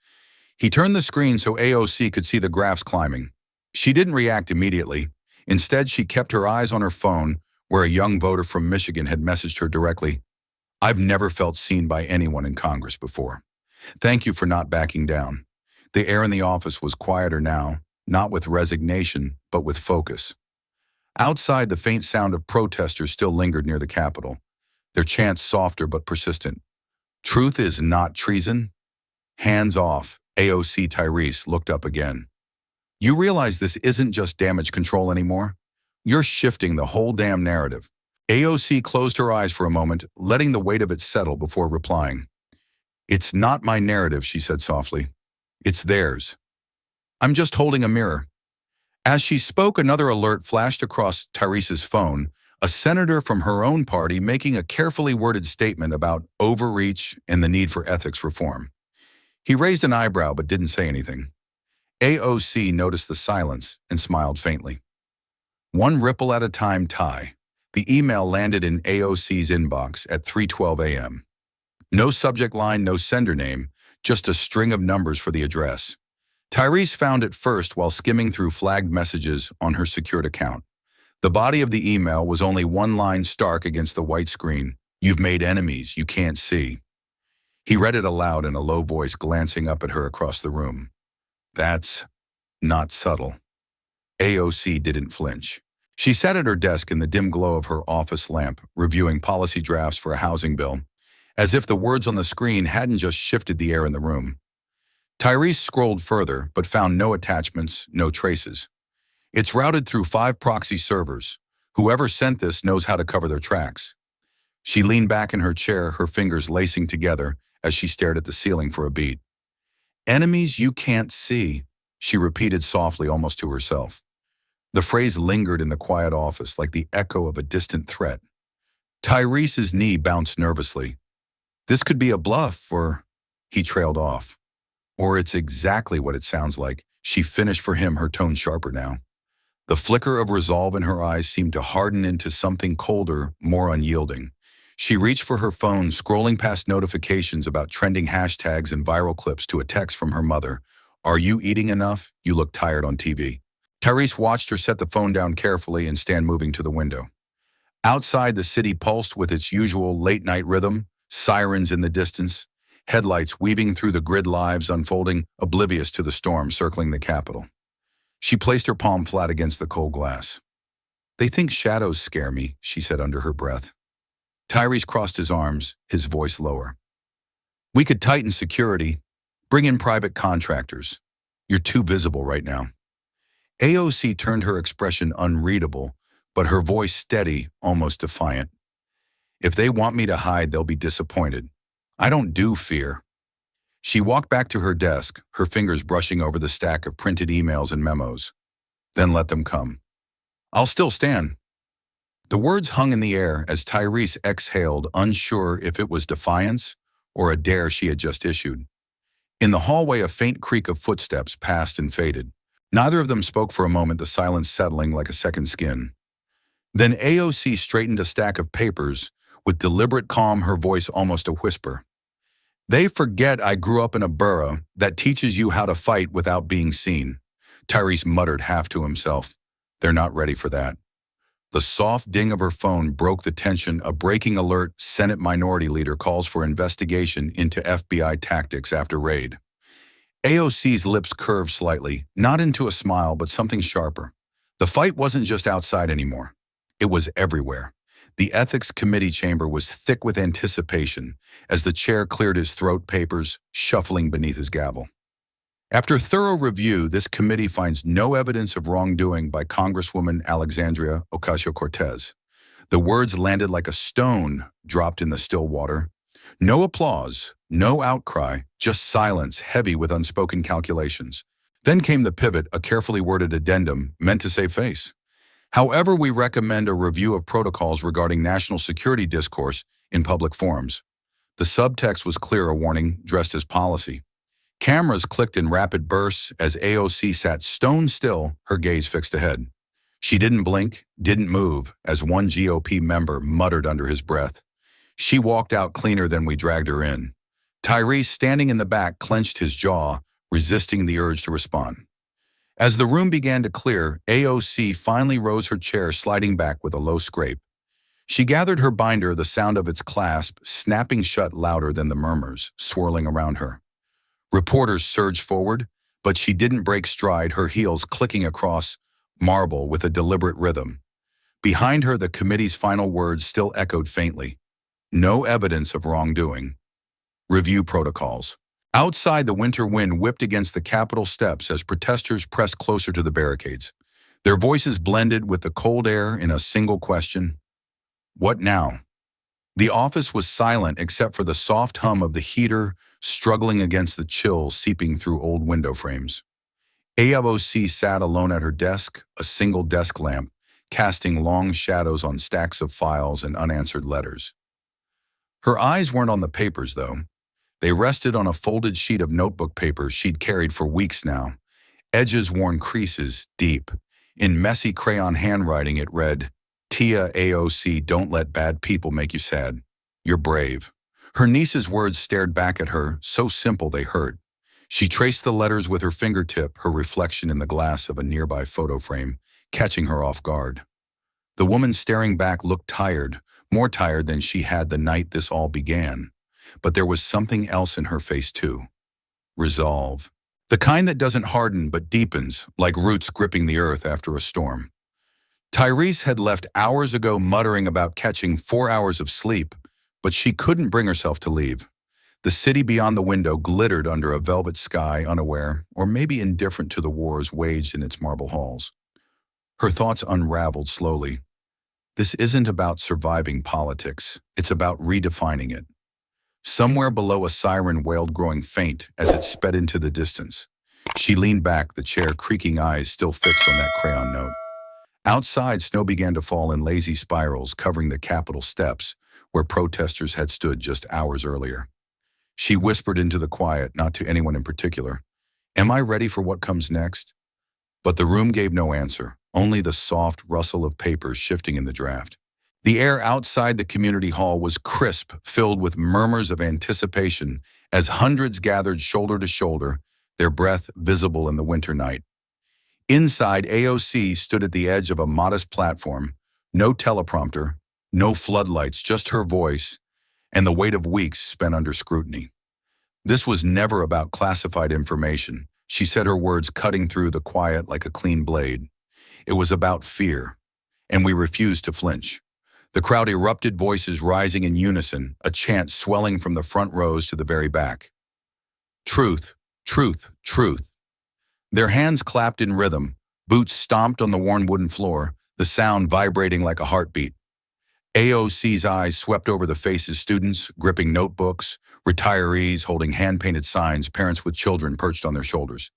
He turned the screen so AOC could see the graphs climbing. She didn't react immediately. Instead, she kept her eyes on her phone, where a young voter from Michigan had messaged her directly. "I've never felt seen by anyone in Congress before. Thank you for not backing down." The air in the office was quieter now, not with resignation, but with focus. Outside, the faint sound of protesters still lingered near the Capitol, their chants softer but persistent. "Truth is not treason?" "Hands off." AOC Tyrese looked up again. "You realize this isn't just damage control anymore? You're shifting the whole damn narrative." AOC closed her eyes for a moment, letting the weight of it settle before replying. "It's not my narrative," she said softly. "It's theirs. I'm just holding a mirror." As she spoke, another alert flashed across Tyrese's phone, a senator from her own party making a carefully worded statement about overreach and the need for ethics reform. He raised an eyebrow but didn't say anything. AOC noticed the silence and smiled faintly. One ripple at a time, Ty. The email landed in AOC's inbox at 3:12 a.m. No subject line, no sender name, just a string of numbers for the address. Tyrese found it first while skimming through flagged messages on her secured account. The body of the email was only one line stark against the white screen. "You've made enemies you can't see." He read it aloud in a low voice, glancing up at her across the room. "That's not subtle." AOC didn't flinch. She sat at her desk in the dim glow of her office lamp, reviewing policy drafts for a housing bill, as if the words on the screen hadn't just shifted the air in the room. Tyrese scrolled further, but found no attachments, no traces. "It's routed through 5 proxy servers. Whoever sent this knows how to cover their tracks." She leaned back in her chair, her fingers lacing together as she stared at the ceiling for a beat. "Enemies you can't see," she repeated softly, almost to herself. The phrase lingered in the quiet office like the echo of a distant threat. Tyrese's knee bounced nervously. "This could be a bluff, or..." He trailed off. "Or it's exactly what it sounds like," she finished for him, her tone sharper now. The flicker of resolve in her eyes seemed to harden into something colder, more unyielding. She reached for her phone, scrolling past notifications about trending hashtags and viral clips to a text from her mother. "Are you eating enough? You look tired on TV." Tyrese watched her set the phone down carefully and stand moving to the window. Outside, the city pulsed with its usual late-night rhythm, sirens in the distance, headlights weaving through the grid lives unfolding, oblivious to the storm circling the Capitol. She placed her palm flat against the cold glass. "They think shadows scare me," she said under her breath. Tyrese crossed his arms, his voice lower. "We could tighten security, bring in private contractors. You're too visible right now." AOC turned, her expression unreadable, but her voice steady, almost defiant. "If they want me to hide, they'll be disappointed. I don't do fear." She walked back to her desk, her fingers brushing over the stack of printed emails and memos. "Then let them come. I'll still stand." The words hung in the air as Tyrese exhaled, unsure if it was defiance or a dare she had just issued. In the hallway, a faint creak of footsteps passed and faded. Neither of them spoke for a moment, the silence settling like a second skin. Then AOC straightened a stack of papers, with deliberate calm, her voice almost a whisper. "They forget I grew up in a borough that teaches you how to fight without being seen." Tyrese muttered half to himself. "They're not ready for that." The soft ding of her phone broke the tension. A breaking alert: Senate Minority Leader calls for investigation into FBI tactics after raid. AOC's lips curved slightly, not into a smile but something sharper. The fight wasn't just outside anymore. It was everywhere. The Ethics Committee chamber was thick with anticipation as the chair cleared his throat, papers shuffling beneath his gavel. After thorough review, this committee finds no evidence of wrongdoing by Congresswoman Alexandria Ocasio-Cortez. The words landed like a stone dropped in the still water. No applause, no outcry, just silence heavy with unspoken calculations. Then came the pivot, a carefully worded addendum meant to save face. "However, we recommend a review of protocols regarding national security discourse in public forums." The subtext was clear, a warning dressed as policy. Cameras clicked in rapid bursts as AOC sat stone still, her gaze fixed ahead. She didn't blink, didn't move, as one GOP member muttered under his breath. She walked out cleaner than we dragged her in. Tyrese, standing in the back, clenched his jaw, resisting the urge to respond. As the room began to clear, AOC finally rose her chair, sliding back with a low scrape. She gathered her binder, the sound of its clasp snapping shut louder than the murmurs swirling around her. Reporters surged forward, but she didn't break stride, her heels clicking across marble with a deliberate rhythm. Behind her, the committee's final words still echoed faintly. No evidence of wrongdoing. Review protocols. Outside, the winter wind whipped against the Capitol steps as protesters pressed closer to the barricades. Their voices blended with the cold air in a single question. What now? The office was silent except for the soft hum of the heater struggling against the chill seeping through old window frames. AOC sat alone at her desk, a single desk lamp, casting long shadows on stacks of files and unanswered letters. Her eyes weren't on the papers, though. They rested on a folded sheet of notebook paper she'd carried for weeks now, edges worn creases deep. In messy crayon handwriting, it read, "Tia AOC, don't let bad people make you sad. You're brave." Her niece's words stared back at her, so simple they hurt. She traced the letters with her fingertip, her reflection in the glass of a nearby photo frame, catching her off guard. The woman staring back looked tired, more tired than she had the night this all began. But there was something else in her face too. Resolve. The kind that doesn't harden but deepens, like roots gripping the earth after a storm. Tyrese had left hours ago muttering about catching 4 hours of sleep, but she couldn't bring herself to leave. The city beyond the window glittered under a velvet sky, unaware, or maybe indifferent to the wars waged in its marble halls. Her thoughts unraveled slowly. This isn't about surviving politics, it's about redefining it. Somewhere below, a siren wailed, growing faint as it sped into the distance. She leaned back, the chair creaking, eyes still fixed on that crayon note. Outside, snow began to fall in lazy spirals, covering the Capitol steps, where protesters had stood just hours earlier. She whispered into the quiet, not to anyone in particular, "Am I ready for what comes next?" But the room gave no answer, only the soft rustle of papers shifting in the draft. The air outside the community hall was crisp, filled with murmurs of anticipation as hundreds gathered shoulder to shoulder, their breath visible in the winter night. Inside, AOC stood at the edge of a modest platform, no teleprompter, no floodlights, just her voice and the weight of weeks spent under scrutiny. This was never about classified information. She said, her words cutting through the quiet like a clean blade. It was about fear, and we refused to flinch. The crowd erupted, voices rising in unison, a chant swelling from the front rows to the very back. Truth, truth, truth. Their hands clapped in rhythm, boots stomped on the worn wooden floor, the sound vibrating like a heartbeat. AOC's eyes swept over the faces, students gripping notebooks, retirees holding hand-painted signs, parents with children perched on their shoulders.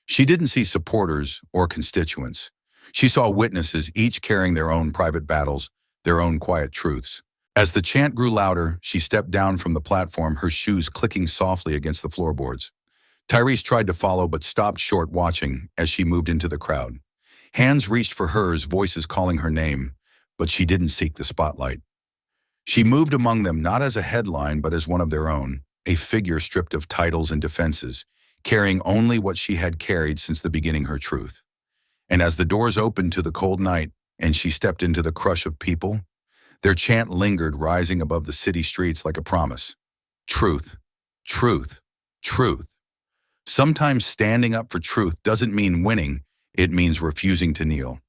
She didn't see supporters or constituents. She saw witnesses, each carrying their own private battles, their own quiet truths. As the chant grew louder, she stepped down from the platform, her shoes clicking softly against the floorboards. Tyrese tried to follow but stopped short, watching as she moved into the crowd. Hands reached for hers, voices calling her name, but she didn't seek the spotlight. She moved among them not as a headline but as one of their own, a figure stripped of titles and defenses, carrying only what she had carried since the beginning, her truth. And as the doors opened to the cold night and she stepped into the crush of people, their chant lingered, rising above the city streets like a promise. Truth, truth, truth. Sometimes standing up for truth doesn't mean winning, it means refusing to kneel.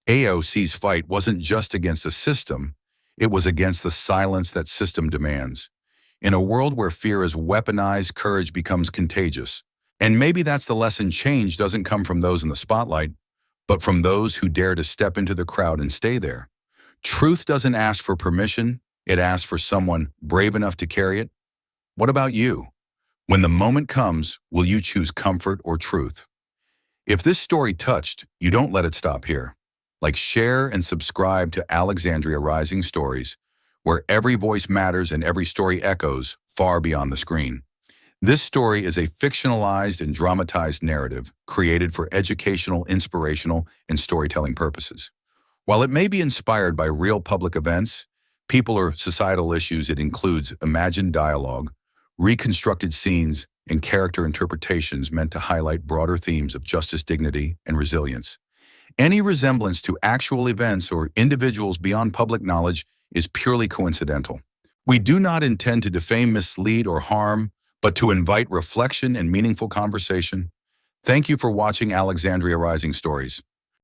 AOC's fight wasn't just against a system, it was against the silence that system demands. In a world where fear is weaponized, courage becomes contagious. And maybe that's the lesson: change doesn't come from those in the spotlight, but from those who dare to step into the crowd and stay there. Truth doesn't ask for permission, it asks for someone brave enough to carry it. What about you? When the moment comes, will you choose comfort or truth? If this story touched, you don't let it stop here. Share and subscribe to Alexandria Rising Stories, where every voice matters and every story echoes far beyond the screen. This story is a fictionalized and dramatized narrative created for educational, inspirational, and storytelling purposes. While it may be inspired by real public events, people, or societal issues, it includes imagined dialogue, reconstructed scenes, and character interpretations meant to highlight broader themes of justice, dignity, and resilience. Any resemblance to actual events or individuals beyond public knowledge is purely coincidental. We do not intend to defame, mislead, or harm, but to invite reflection and meaningful conversation. Thank you for watching Alexandria Rising Stories.